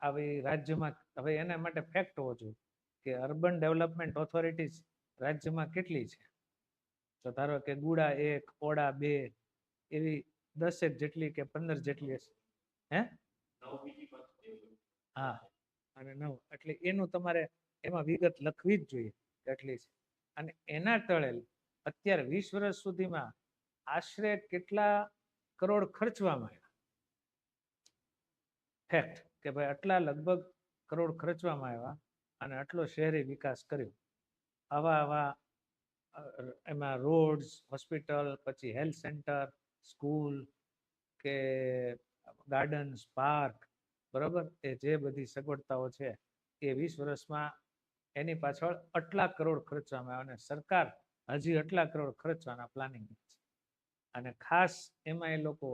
આવી રાજ્યમાં હવે એના માટે ફેક્ટ હોવો જોઈએ કે અર્બન ડેવલપમેન્ટ ઓથોરિટીઝ રાજ્યમાં કેટલી છે. તો ધારો કે ગુડા 1, ઓડા 2 એવી 10 જેટલી કે 15 જેટલી હશે. હે હા અને 9 એટલે એનું તમારે એમાં વિગત લખવી જ જોઈએ એટલી છે. અને એના તળે અત્યારે 20 વર્ષ સુધીમાં આશરે કેટલા કરોડ ખર્ચવામાં આવ્યા, ફેક્ટ કે ભાઈ આટલા લગભગ કરોડ ખર્ચવામાં આવ્યા અને આટલો શહેરી વિકાસ કર્યો. આવા એમાં રોડ્સ, હોસ્પિટલ, પછી હેલ્થ સેન્ટર, સ્કૂલ કે ગાર્ડન્સ, પાર્ક, બરોબર, એ જે બધી સગવડતાઓ છે એ 20 વર્ષમાં એની પાછળ આટલા કરોડ ખર્ચવામાં આવ્યા અને સરકાર હજી આટલા કરોડ ખર્ચવાના પ્લાનિંગ છે. અને ખાસ એમાં એ લોકો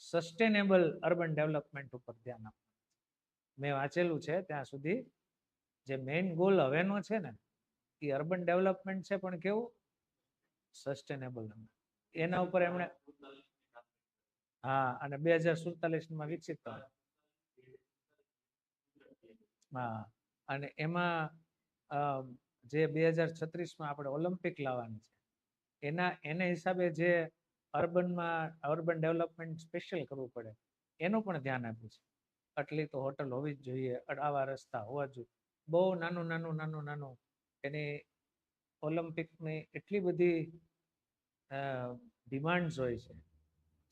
સસ્ટેનેબલ અર્બન ડેવલપમેન્ટ ઉપર ધ્યાન આપે. મેં વાંચેલું છે ત્યાં સુધી જે મેઇન ગોલ હવેનો છે ને એ અર્બન ડેવલપમેન્ટ છે, પણ કેવું સસ્ટેનેબલ. એના ઉપર એમણે હા અને 2047માં વિકસિત કરે. હા અને એમાં જે 2036માં આપણે ઓલિમ્પિક લાવવાની છે એને હિસાબે જે અર્બન ડેવલપમેન્ટ સ્પેશિયલ કરવું પડે એનું પણ ધ્યાન આપ્યું છે. આટલી તો હોટલ હોવી જ જોઈએ, આવા રસ્તા હોવા જોઈએ. બહુ નાનું એની ઓલિમ્પિકની એટલી બધી ડિમાન્ડ્સ હોય છે.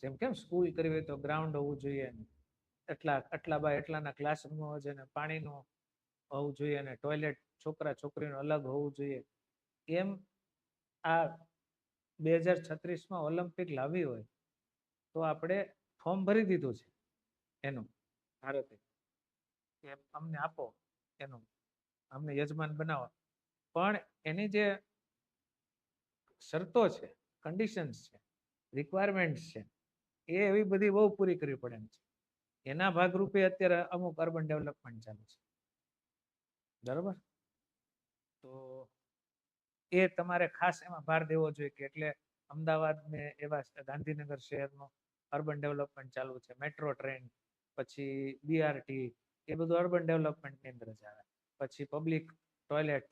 જેમ કેમ સ્કૂલ કરવી હોય તો ગ્રાઉન્ડ હોવું જોઈએ, આટલા બાય એટલાના ક્લાસરૂમ હોવા જોઈએ, પાણીનું હોવું જોઈએ અને ટોયલેટ છોકરા છોકરીનું અલગ હોવું જોઈએ. એમ આ 2036માં ઓલિમ્પિક લાવવી હોય તો આપણે ફોર્મ ભરી દીધું છે એનું ભારતે કે અમને આપો, એનું અમને યજમાન બનાવો. પણ એની જે શરતો છે, કન્ડિશન્સ છે, રિક્વાયરમેન્ટ્સ છે એ એવી બધી બહુ પૂરી કરવી પડે એમ છે. એના ભાગરૂપે અત્યારે અમુક અર્બન ડેવલપમેન્ટ ચાલુ છે. બરોબર. તો એ તમારે ખાસ એમાં ભાર દેવો જોઈએ કે એટલે અમદાવાદ ને એવા ગાંધીનગર શહેરનો અર્બન ડેવલપમેન્ટ ચાલુ છે, મેટ્રો ટ્રેન, પછી બીઆરટી, એ બધું અર્બન ડેવલપમેન્ટની અંદર જ આવે. પછી પબ્લિક ટોયલેટ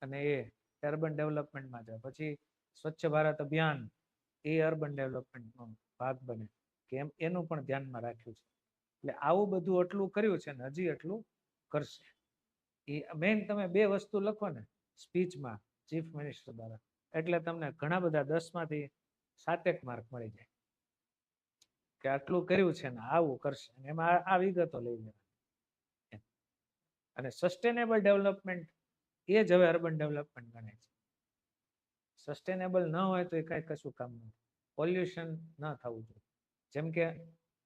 અને એ અર્બન ડેવલપમેન્ટમાં જાય. પછી સ્વચ્છ ભારત અભિયાન એ અર્બન ડેવલપમેન્ટનો ભાગ બને કે એમ એનું પણ ધ્યાનમાં રાખ્યું છે. એટલે આવું બધું એટલું કર્યું છે ને હજી એટલું કરશે. એ મેઇન તમે બે વસ્તુ લખો ને સ્પીચમાં ચીફ મિનિસ્ટર દ્વારા એટલે તમને ઘણા બધા 10માંથી 7 માર્ક મળી જાય કે આટલું કર્યું છે ને આવું કરશે. એમાં આ વિગતો લઈ લેવાની. અને સસ્ટેનેબલ ડેવલપમેન્ટ એ જ હવે અર્બન ડેવલપમેન્ટ ગણાય છે. સસ્ટેનેબલ ન હોય તો એ કાંઈ કશું કામ નથી. પોલ્યુશન ન થવું જોઈએ. જેમ કે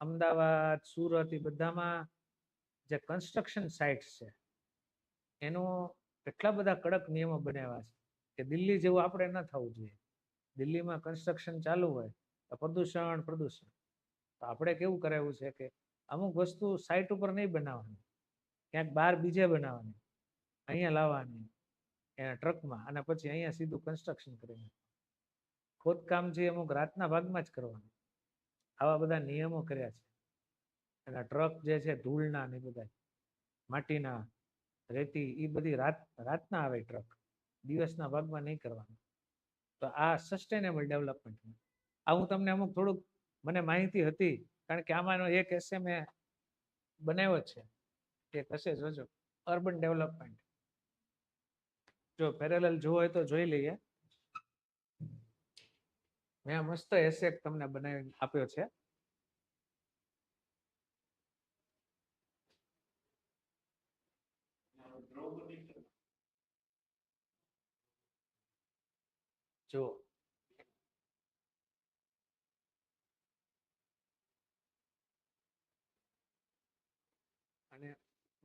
અમદાવાદ, સુરત, એ બધામાં જે કન્સ્ટ્રક્શન સાઇટ્સ છે એનો એટલા બધા કડક નિયમો બનાવ્યા છે કે દિલ્હી જેવું આપણે ન થવું જોઈએ. દિલ્હીમાં કન્સ્ટ્રક્શન ચાલુ હોય તો પ્રદૂષણ પ્રદૂષણ. તો આપણે કેવું કરાવ્યું છે કે અમુક વસ્તુ સાઇટ ઉપર નહીં બનાવવાની, ક્યાંક બહાર બીજે બનાવવાની, અહીંયા લાવવાની એના ટ્રકમાં, અને પછી અહીંયા સીધું કન્સ્ટ્રક્શન કરીને ખોદકામ જે અમુક રાતના ભાગમાં જ કરવાનું. આવા બધા નિયમો કર્યા છે. એના ટ્રક જે છે ધૂળના ને બધા માટીના રેતી એ બધી રાતના આવે ટ્રક, દિવસના ભાગમાં નહીં કરવાનું. તો આ સસ્ટેનેબલ ડેવલપમેન્ટ. આ હું તમને અમુક થોડુંક મને માહિતી હતી, કારણ કે આમાંનો એક એસે મેં બનાવ્યો છે, એક હશે જોજો, અર્બન ડેવલપમેન્ટ. જો પેરેલલ જોવો હોય તો જોઈ લઈએ. મેં મસ્ત એસે તમને બનાવી આપ્યો છે. જો અને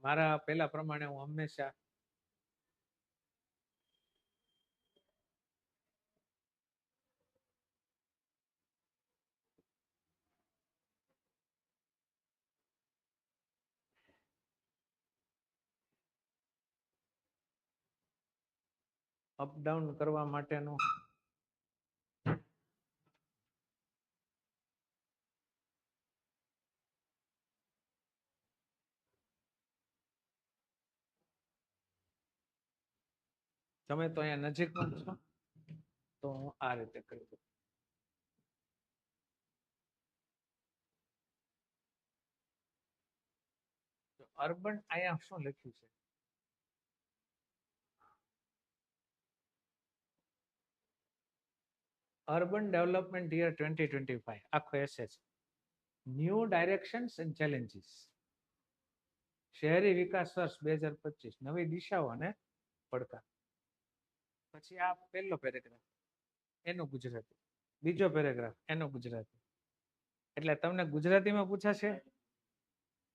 મારા પેલા પ્રમાણે હું હંમેશા અપડાઉન કરવા માટેનું તમે તો અહીંયા નજીકમાં છો તો હું આ રીતે કરી દઉં. અર્બન અહીંયા શું લખ્યું છે? અર્બન ડેવલપમેન્ટ યર 2025 આખો એસે છે. New directions and challenges. શહેરી વિકાસ વર્ષ 2025, નવી દિશાઓ અને પડકાર. પછી આ પહેલો પેરેગ્રાફ એનું ગુજરાતી, બીજો પેરેગ્રાફ એનું ગુજરાતી. એટલે તમને ગુજરાતીમાં પૂછાશે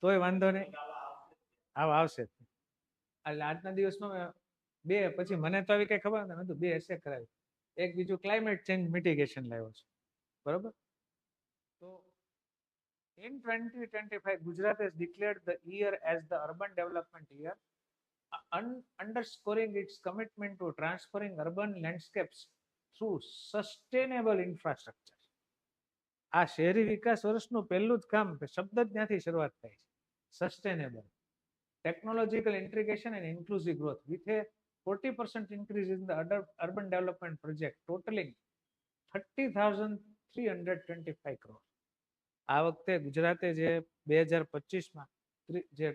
તોય વાંધો નહીં, આવા આવશે. એટલે આજના દિવસમાં બે, પછી મને તો આવી કઈ ખબર નથી, બે એસે કરાવી. એક બીજું ક્લાઇમેટ ચેન્જ મિટિગેશન લાવ્યો છે, બરોબર. તો in 2025 Gujarat has declared the year as the urban development year, underscoring its commitment to transforming urban landscapes through sustainable infrastructure. આ શહેરી વિકાસ વર્ષનું પહેલું જ કામ, શબ્દ જ ત્યાંથી શરૂઆત થાય છે, sustainable. Technological integration and inclusive growth with a 40% increase in the urban development project totaling 30,325 crore. આ વખતે ગુજરાતે જે 2025માં જે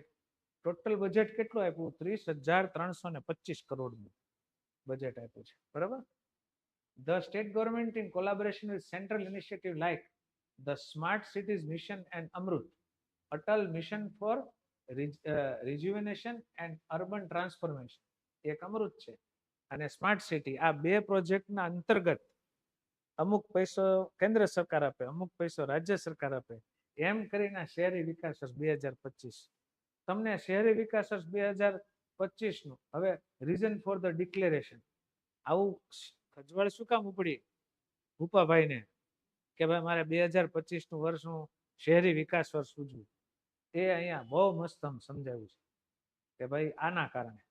ટોટલ બજેટ કેટલું આપ્યું? 30,325 કરોડનું બજેટ આપ્યું છે, બરાબર. The state government in collaboration with central initiative like the Smart Cities Mission and Amrut, Atal Mission for Rejuvenation and Urban Transformation, એક અમૃત છે અને સ્માર્ટ સિટી, આ બે પ્રોજેક્ટના અંતર્ગત અમુક પૈસો કેન્દ્ર સરકાર આપે, અમુક પૈસો રાજ્ય સરકાર આપે, એમ કરીને શહેરી વિકાસ વર્ષ 2025. તમને શહેરી વિકાસ વર્ષ 2025 નું હવે રીઝન ફોર ધ ડિક્લેરેશન, આવું ખજવાળ શું કામ ઉપડી ભૂપાભાઈને કે ભાઈ મારે 2025 નું વર્ષનું શહેરી વિકાસ વર્ષ ઉજવું? એ અહીંયા બહુ મસ્ત સમજાવ્યું છે કે ભાઈ આના કારણે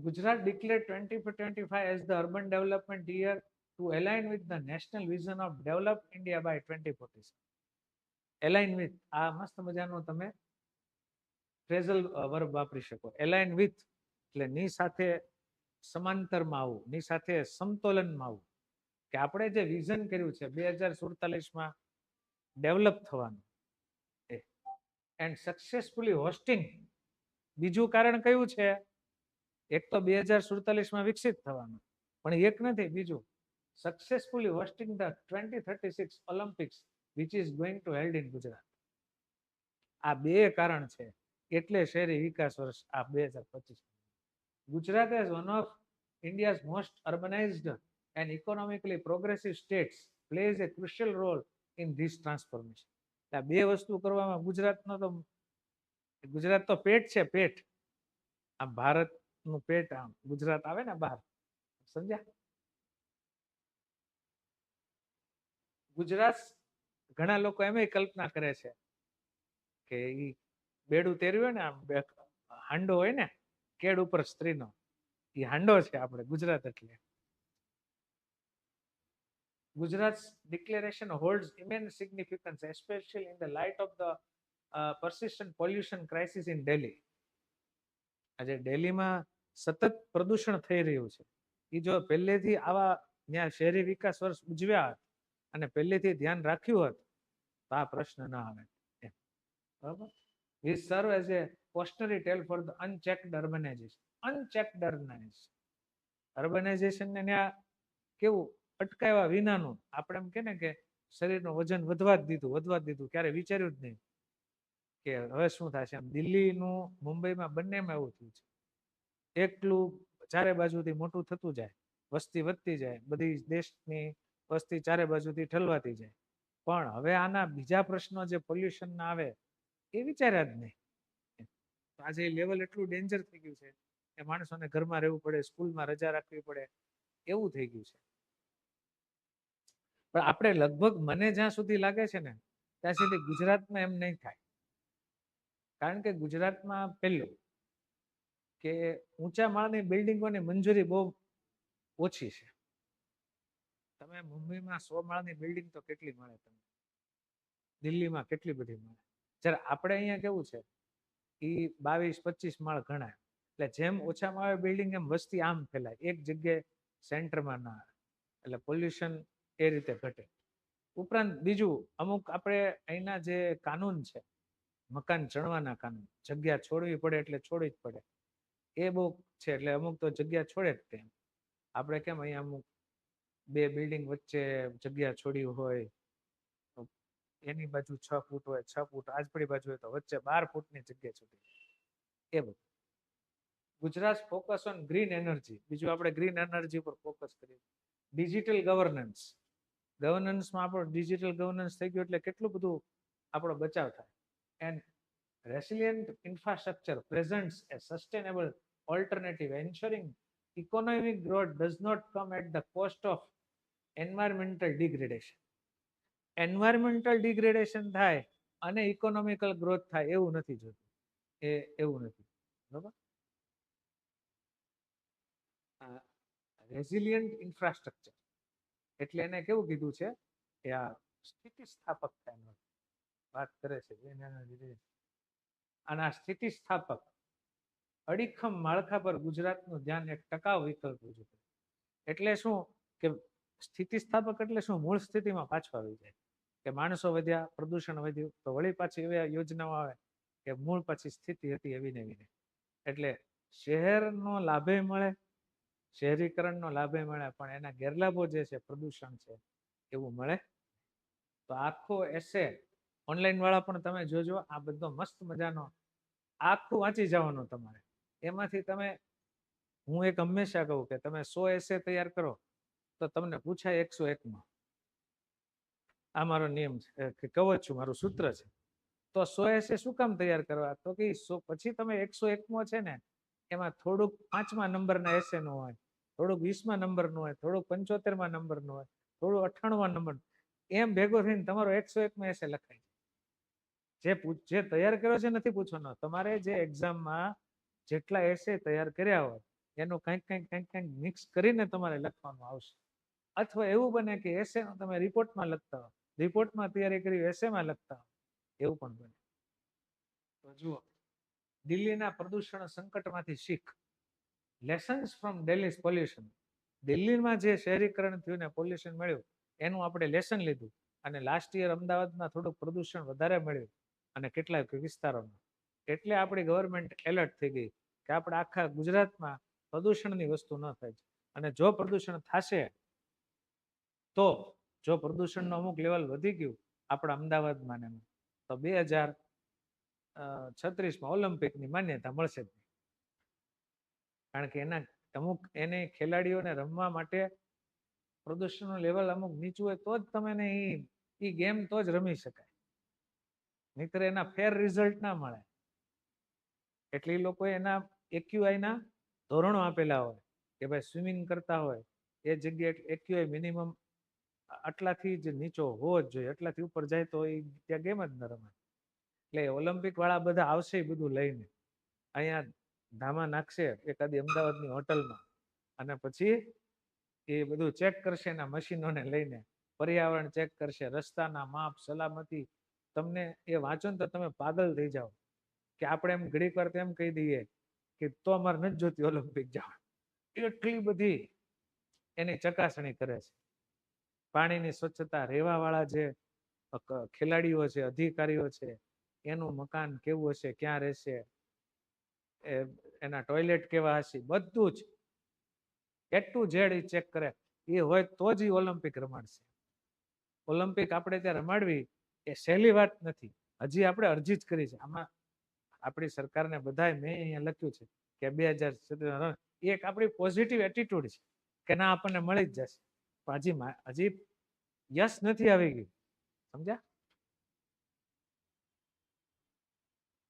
Gujarat declared 2025 as the urban development year to align with the national vision of developed India by 2047. Align with, આ મસ્ત મજાનો તમે ફ્રેઝલ વર્બ વાપરી શકો. Align with એટલે ની સાથે સમાંતરમાં આવવું, ની સાથે સમતોલનમાં આવવું, કે આપણે જે વિઝન કર્યું છે 2047માં ડેવલપ થવાનું, એન્ડ સક્સેસફુલી હોસ્ટિંગ. બીજું કારણ કયું છે? એક તો 2047માં વિકસિત થવાનું, પણ એક નથી, બીજું successfully hosting the 2036 Olympics which is going to held in Gujarat. આ બે કારણ છે એટલે શહેરી વિકાસ વર્ષ આ 2025. Gujarat as one of India's most urbanized and economically progressive states plays a crucial role in this transformation. આ બે વસ્તુ કરવામાં ગુજરાતનો તો, ગુજરાત તો પેટ છે, પેટ. આ ભારતનું પેટ, આમ ગુજરાત આવે ને બહાર, સમજ્યા? ગુજરાત ઘણા લોકો એમ કલ્પના કરે છે કે ઈ બેડું તેર્યું હોય ને, આમ હાંડો હોય ને કેડ ઉપર સ્ત્રીનો, ઈ હાંડો છે આપણે ગુજરાત. એટલે Gujarat's declaration holds immense significance, especially in the light of the persistent pollution crisis in Delhi. આજે દિલ્હીમાં સતત પ્રદૂષણ થઈ રહ્યું છે. એ જો પહેલેથી આવા ત્યાં શહેરી વિકાસ વર્ષ ઉજવ્યા અને પહેલેથી ધ્યાન રાખ્યું હોત તો આ પ્રશ્ન ના આવે. બરાબર? We serve as a cautionary tale for the unchecked urbanization. Unchecked urbanization ને ત્યાં કેવું અટકાવ્યા વિનાનું, આપણે એમ કે ને કે શરીરનું વજન વધવા જ દીધું, ક્યારે વિચાર્યું જ નહીં કે હવે શું થશે. આમ દિલ્હીનું મુંબઈમાં બંનેમાં એવું થયું છે. એકલું ચારે બાજુથી મોટું થતું જાય, વસ્તી વધતી જાય, બધી દેશની વસ્તી ચારે બાજુથી ઠલવાતી જાય, પણ હવે આના બીજા પ્રશ્નો જે પોલ્યુશન ના આવે એ વિચાર્યા જ નહીં. આજે લેવલ એટલું ડેન્જર થઈ ગયું છે કે માણસોને ઘરમાં રહેવું પડે, સ્કૂલમાં રજા રાખવી પડે, એવું થઈ ગયું છે. પણ આપણે લગભગ મને જ્યાં સુધી લાગે છે ને ત્યાં સુધી ગુજરાતમાં એમ નહીં થાય. કારણ કે ગુજરાતમાં પહેલું કે ઊંચા માળની બિલ્ડિંગોની મંજૂરી બહુ ઓછી છે. તમે મુંબઈમાં 100 માળની બિલ્ડિંગ તો કેટલી મળે, તમને દિલ્હીમાં કેટલી બધી મળે. જ્યારે આપણે અહીંયા કેવું છે, એ 22-25 માળ ગણાય. એટલે જેમ ઓછા માળે બિલ્ડિંગ એમ વસ્તી આમ ફેલાય, એક જગ્યાએ સેન્ટરમાં ના આવે, એટલે પોલ્યુશન એ રીતે ઘટે. ઉપરાંત બીજું, અમુક આપણે અહીંના જે કાનૂન છે, મકાન ચણવાના કાનૂન, જગ્યા છોડવી પડે એટલે છોડવી જ પડે, એ બહુ છે. એટલે અમુક તો જગ્યા છોડે જ તેમ. આપણે કેમ અહીંયા અમુક 2 બિલ્ડિંગ વચ્ચે જગ્યા છોડી હોય, એની બાજુ 6 ફૂટ હોય, 6 ફૂટ આજપડી બાજુ હોય તો વચ્ચે 12 ફૂટની જગ્યા છોડી, એ બધું. Gujarat focus on green energy. બીજું આપણે ગ્રીન એનર્જી પર ફોકસ કરીએ. Digital governance. ગવર્નન્સમાં આપણો ડિજિટલ ગવર્નન્સ થઈ ગયું એટલે કેટલું બધું આપણો બચાવ થાય. And resilient infrastructure presents a sustainable alternative, ensuring economic growth does not come at the cost of environmental degradation. Environmental degradation થાય અને ઇકોનોમિકલ ગ્રોથ થાય એવું નથી જોતું, એવું નથી. બરાબર? રેઝિલિયન્ટ ઇન્ફ્રાસ્ટ્રક્ચર એટલે એને કેવું કીધું છે કે આ સ્થિતિસ્થાપકતાની વાત કરે છે. અને આ સ્થિતિસ્થાપક અડીખમ માળખા પર ગુજરાતનું ધ્યાન એક ટકાઉ વિકલ્પ રજૂ કરે. એટલે શું કે સ્થિતિસ્થાપક એટલે શું, મૂળ સ્થિતિમાં પાછો આવી જાય. કે માણસો વધ્યા, પ્રદૂષણ વધ્યું, તો વળી પાછી એવી યોજનાઓ આવે કે મૂળ પાછી સ્થિતિ હતી એવી ને એવી ને. એટલે શહેરનો લાભે મળે, શહેરીકરણનો લાભે મળે, પણ એના ગેરલાભો જે છે, પ્રદૂષણ છે, એવું મળે. તો આખો એસે ઓનલાઈન વાળા પણ તમે જોજો, આ બધો મસ્ત મજાનો આખું વાંચી જવાનું તમારે. એમાંથી તમે, હું એક હંમેશા કહું કે તમે 100 એસે તૈયાર કરો તો તમને પૂછાય 101માં. આ મારો નિયમ છે, કે કહું છું, મારું સૂત્ર છે. તો 100 એસે શું કામ તૈયાર કરવા? તો કે પછી તમે 101મો છે ને એમાં થોડુંક 5મા નંબરના એસે નું હોય, થોડુંક 20મા નંબરનું હોય, થોડુંક 75મા નંબરનું હોય, થોડું 98મા નંબર, એમ ભેગો થઈને તમારો 101મો એસે લખાય. જે તૈયાર કર્યો છે નથી પૂછવાનો, તમારે જે એક્ઝામમાં જેટલા એસે તૈયાર કર્યા હોય એનું કંઈક મિક્સ કરીને તમારે લખવાનું આવશે. અથવા એવું બને કે એસે તમે રિપોર્ટમાં લખતા હો, રિપોર્ટમાં તૈયારી કરી એસેમાં લખતા હો, એવું પણ બને. તો જુઓ, દિલ્હીના પ્રદૂષણ સંકટમાંથી શીખ. Lessons from Delhi's pollution. દિલ્હીમાં જે શહેરીકરણ થયું ને પોલ્યુશન મળ્યું એનું આપણે લેસન લીધું, અને લાસ્ટ યર અમદાવાદમાં થોડુંક પ્રદૂષણ વધારે મળ્યું અને કેટલાક વિસ્તારોમાં. એટલે આપણી ગવર્મેન્ટ એલર્ટ થઈ ગઈ કે આપણે આખા ગુજરાતમાં પ્રદૂષણની વસ્તુ ન થાય. અને જો પ્રદૂષણ થશે, તો જો પ્રદૂષણનું અમુક લેવલ વધી ગયું આપણા અમદાવાદમાં ને, તો 2036માં ઓલિમ્પિકની માન્યતા મળશે જ નહીં. કારણ કે એના અમુક એને ખેલાડીઓને રમવા માટે પ્રદૂષણનું લેવલ અમુક નીચું હોય તો જ તમે એ ગેમ તો જ રમી શકાય, નહીતર એના ફેર રિઝલ્ટ ના મળે. એટલે એ લોકોએ એના AQI ના ધોરણો આપેલા હોય કે ભાઈ સ્વિમિંગ કરતા હોય એ જગ્યાએ એક્યુઆઈ મિનિમમ આટલાથી જ નીચો હોવો જ જોઈએ, આટલાથી ઉપર જાય તો એ ત્યાં ગેમ જ ન રમાય. એટલે ઓલિમ્પિક વાળા બધા આવશે એ બધું લઈને અહીંયા ધામા નાખશે એકાદી અમદાવાદની હોટલમાં, અને પછી એ બધું ચેક કરશે એના મશીનોને લઈને, પર્યાવરણ ચેક કરશે, રસ્તાના માપ, સલામતી. તમને એ વાંચો ને તો તમે પાગલ થઈ જાઓ કે આપણે એમ ઘડીક વાર એમ કહી દઈએ કે તો અમારે નથી જોતી ઓલિમ્પિક જવા. એટલી બધી એની ચકાસણી કરે છે. પાણીની સ્વચ્છતા, રહેવા વાળા જે ખેલાડીઓ છે, અધિકારીઓ છે, એનું મકાન કેવું હશે, ક્યાં રહેશે, એના ટોયલેટ કેવા હશે, બધું જ A to Z ચેક કરે. એ હોય તો જ ઓલિમ્પિક રમાડશે. ઓલિમ્પિક આપણે ત્યાં રમાડવી એ સહેલી વાત નથી. હજી આપણે અરજી જ કરી છે. આમાં આપણી સરકારને બધાય મેં અહીંયા લખ્યું છે કે 2017 એક આપણી પોઝિટિવ એટીટ્યુડ છે કે ના આપણને મળી જ જશે, પણ હજી યસ નથી આવી ગયું. સમજ્યા?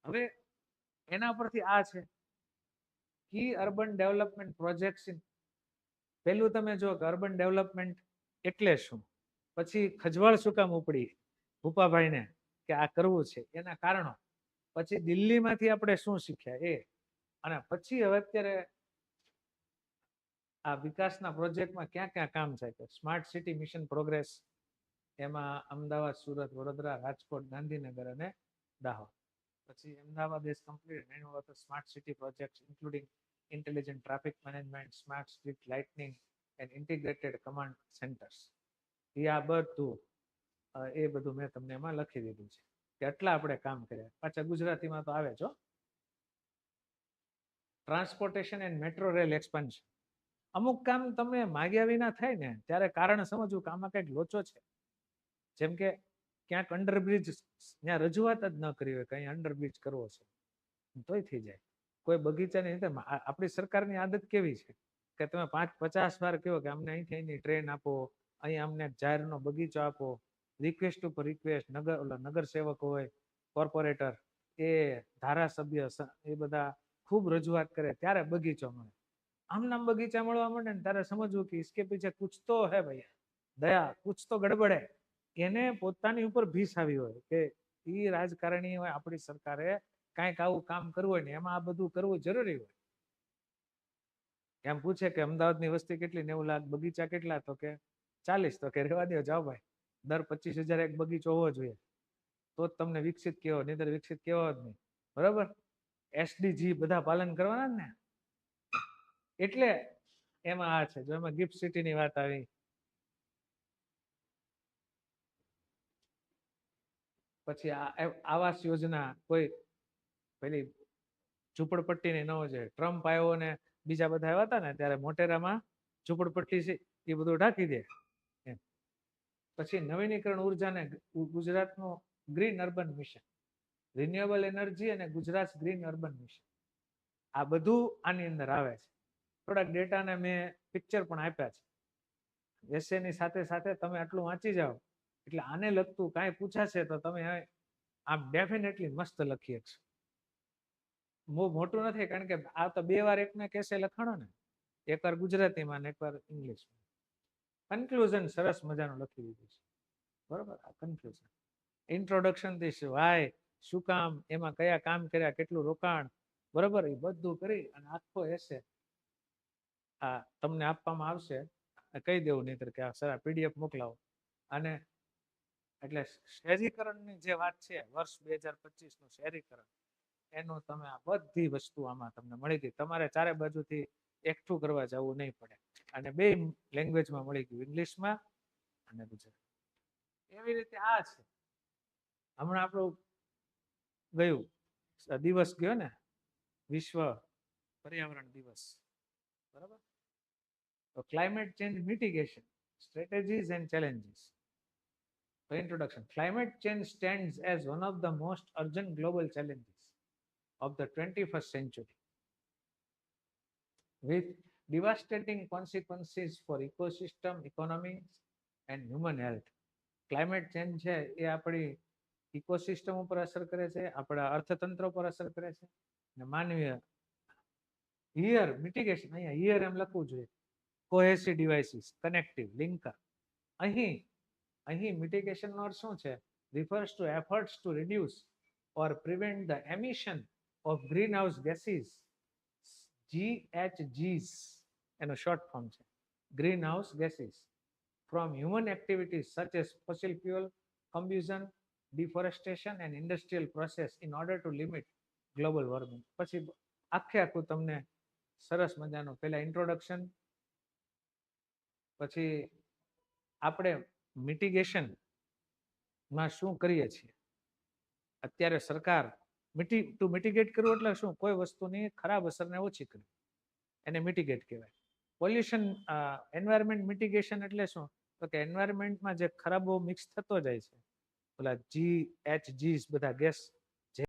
હવે એના પરથી આ છે કી અર્બન ડેવલપમેન્ટ પ્રોજેક્ટ્સ. પેલું તમે જો કે અર્બન ડેવલપમેન્ટ એટલે શું, પછી ખજવાળ શું કામ ઉપડી ભૂપાભાઈને કે આ કરવું છે, એના કારણો, પછી દિલ્હીમાંથી આપણે શું શીખ્યા એ, અને પછી હવે અત્યારે આ વિકાસના પ્રોજેક્ટમાં ક્યાં ક્યાં કામ થાય છે. સ્માર્ટ સિટી મિશન પ્રોગ્રેસ, એમાં અમદાવાદ, સુરત, વડોદરા, રાજકોટ, ગાંધીનગર અને દાહોદ. પછી Ahmedabad is completed many of the smart city projects including intelligent traffic management, smart street lighting and integrated command centers. આ બધું એ બધું મેં તમને એમાં લખી દીધું છે કે આટલા આપણે કામ કર્યા. પાછા ગુજરાતીમાં તો આવે છો. Transportation and metro rail expansion. અમુક કામ તમે માગ્યા વિના થાય ને ત્યારે કારણ સમજવું કે આમાં કંઈક લોચો છે. જેમ કે ક્યાંક અંડરબ્રિજ ત્યાં રજૂઆત જ ન કરી હોય કઈ અંડરબ્રિજ કરવો છે તોય થઈ જાય. કોઈ બગીચાની અંદર આપણી સરકારની આદત કેવી છે કે તમે 50 વાર કહો કે અમને અહીંથી અહીંની ટ્રેન આપો, અહીં અમને જાહેરનો બગીચો આપો, રિક્વેસ્ટ ઉપર રિક્વેસ્ટ. નગર સેવક હોય, કોર્પોરેટર, એ ધારાસભ્ય, એ બધા ખૂબ રજૂઆત કરે ત્યારે બગીચો મળે. આમ નામ બગીચા મળવા માંડે ને ત્યારે સમજવું કે इसके पीछे कुछ तो है भैया, दया कुछ तो गड़बड़ है. એને પોતાની ઉપર ભીસ આવી હોય કે એ રાજકારણી હોય, આપણી સરકારે કાંઈક આવું કામ કરવું હોય ને એમાં આ બધું કરવું જરૂરી હોય. એમ પૂછે કે અમદાવાદની વસ્તી કેટલી, 90 લાખ, બગીચા કેટલા, તો કે 40. તો કે રહેવા દો, જાઓ ભાઈ, દર 25,000 એક બગીચો હોવો જોઈએ તો જ તમને વિકસિત કેવો, નહીતર વિકસિત કેવો જ નહીં. બરોબર? SDG બધા પાલન કરવાના ને. એટલે એમાં આ છે. જો એમાં ગિફ્ટ સિટીની વાત આવી, પછી આવાસ યોજના, કોઈ પેલી ઝૂંપડપટ્ટીની ન હોય. ટ્રમ્પ આવ્યો ને બીજા બધા આવ્યા હતા ને ત્યારે મોટેરામાં ઝૂંપડપટ્ટી છે એ બધું ઢાંકી દે. પછી નવીનીકરણ ઉર્જાને ગુજરાતનું green urban mission, renewable energy અને ગુજરાત ગ્રીન અર્બન મિશન, આ બધું આની અંદર આવે છે. થોડાક ડેટાને મેં પિક્ચર પણ આપ્યા છે. એસેની સાથે સાથે તમે આટલું વાંચી જાઓ એટલે આને લગતું કાંઈ પૂછાશે તો તમે આમ ડેફિનેટલી મસ્ત લખી શકશો. બહુ મોટું નથી કારણ કે આ તો 2 વાર એકને કેસે લખાણો ને, એકવાર ગુજરાતીમાં ને એકવાર ઇંગ્લિશમાં. કન્ક્લુઝન સરસ મજાનું લખી દીધું છે. બરોબર? આ કન્ક્લુઝન, ઇન્ટ્રોડક્શન થી વાય, શું કામ, એમાં કયા કામ કર્યા, કેટલું રોકાણ, બરોબર, એ બધું કરી અને આખો એસે આ તમને આપવામાં આવશે. કહી દેવું નહીતર કે આ સર PDF મોકલાવો. અને એટલે શહેરીકરણની જે વાત છે, વર્ષ 2025 નું શહેરીકરણ, એનું તમે આ બધી વસ્તુ આમાં તમને મળી ગઈ. તમારે ચારે બાજુથી એકઠું કરવા જવું નહીં પડે. અને 2 લેંગ્વેજમાં મળી ગયું, ઇંગ્લિશમાં અને ગુજરાતી. એવી રીતે આ છે. હમણાં આપણું ગયું દિવસ ગયો ને, વિશ્વ પર્યાવરણ દિવસ, બરાબર? તો climate change mitigation strategies and challenges. Introduction. Climate change stands as one of the most urgent global challenges of the 21st century, with devastating consequences for ecosystem, economy and human health. Climate change છે એ આપણી ecosystem ઉપર અસર કરે છે, આપણા અર્થતંત્ર ઉપર અસર કરે છે, અને માનવીય હિયર મિટિગેશન, અહીંયા હિયર એમ લખવું જોઈએ, કોહેસિવ ડિવાઇસીસ, કનેક્ટિવ, લિંકર. અહીં મિટિગેશન નો અર્થ શું છે? refers to efforts to reduce or prevent the emission of greenhouse gases, GHGs એનો શોર્ટ ફોર્મ છે, greenhouse gases, from human activities such as fossil fuel combustion, deforestation and industrial process in order to limit global warming. પછી આખું તમને સરસ મજાનો પહેલા introduction, પછી આપણે મિટિગેશન માં શું કરીએ છીએ. અત્યારે સરકાર ટુ મિટિગેટ કરવું એટલે શું? કોઈ વસ્તુની ખરાબ અસરને ઓછી કરવી, એને મિટિગેટ કહેવાય. પોલ્યુશન એન્વાયરમેન્ટ મિટિગેશન એટલે શું? તો કે એન્વાયરમેન્ટમાં જે ખરાબો મિક્સ થતો જાય છે, ઓલા GHGs બધા ગેસ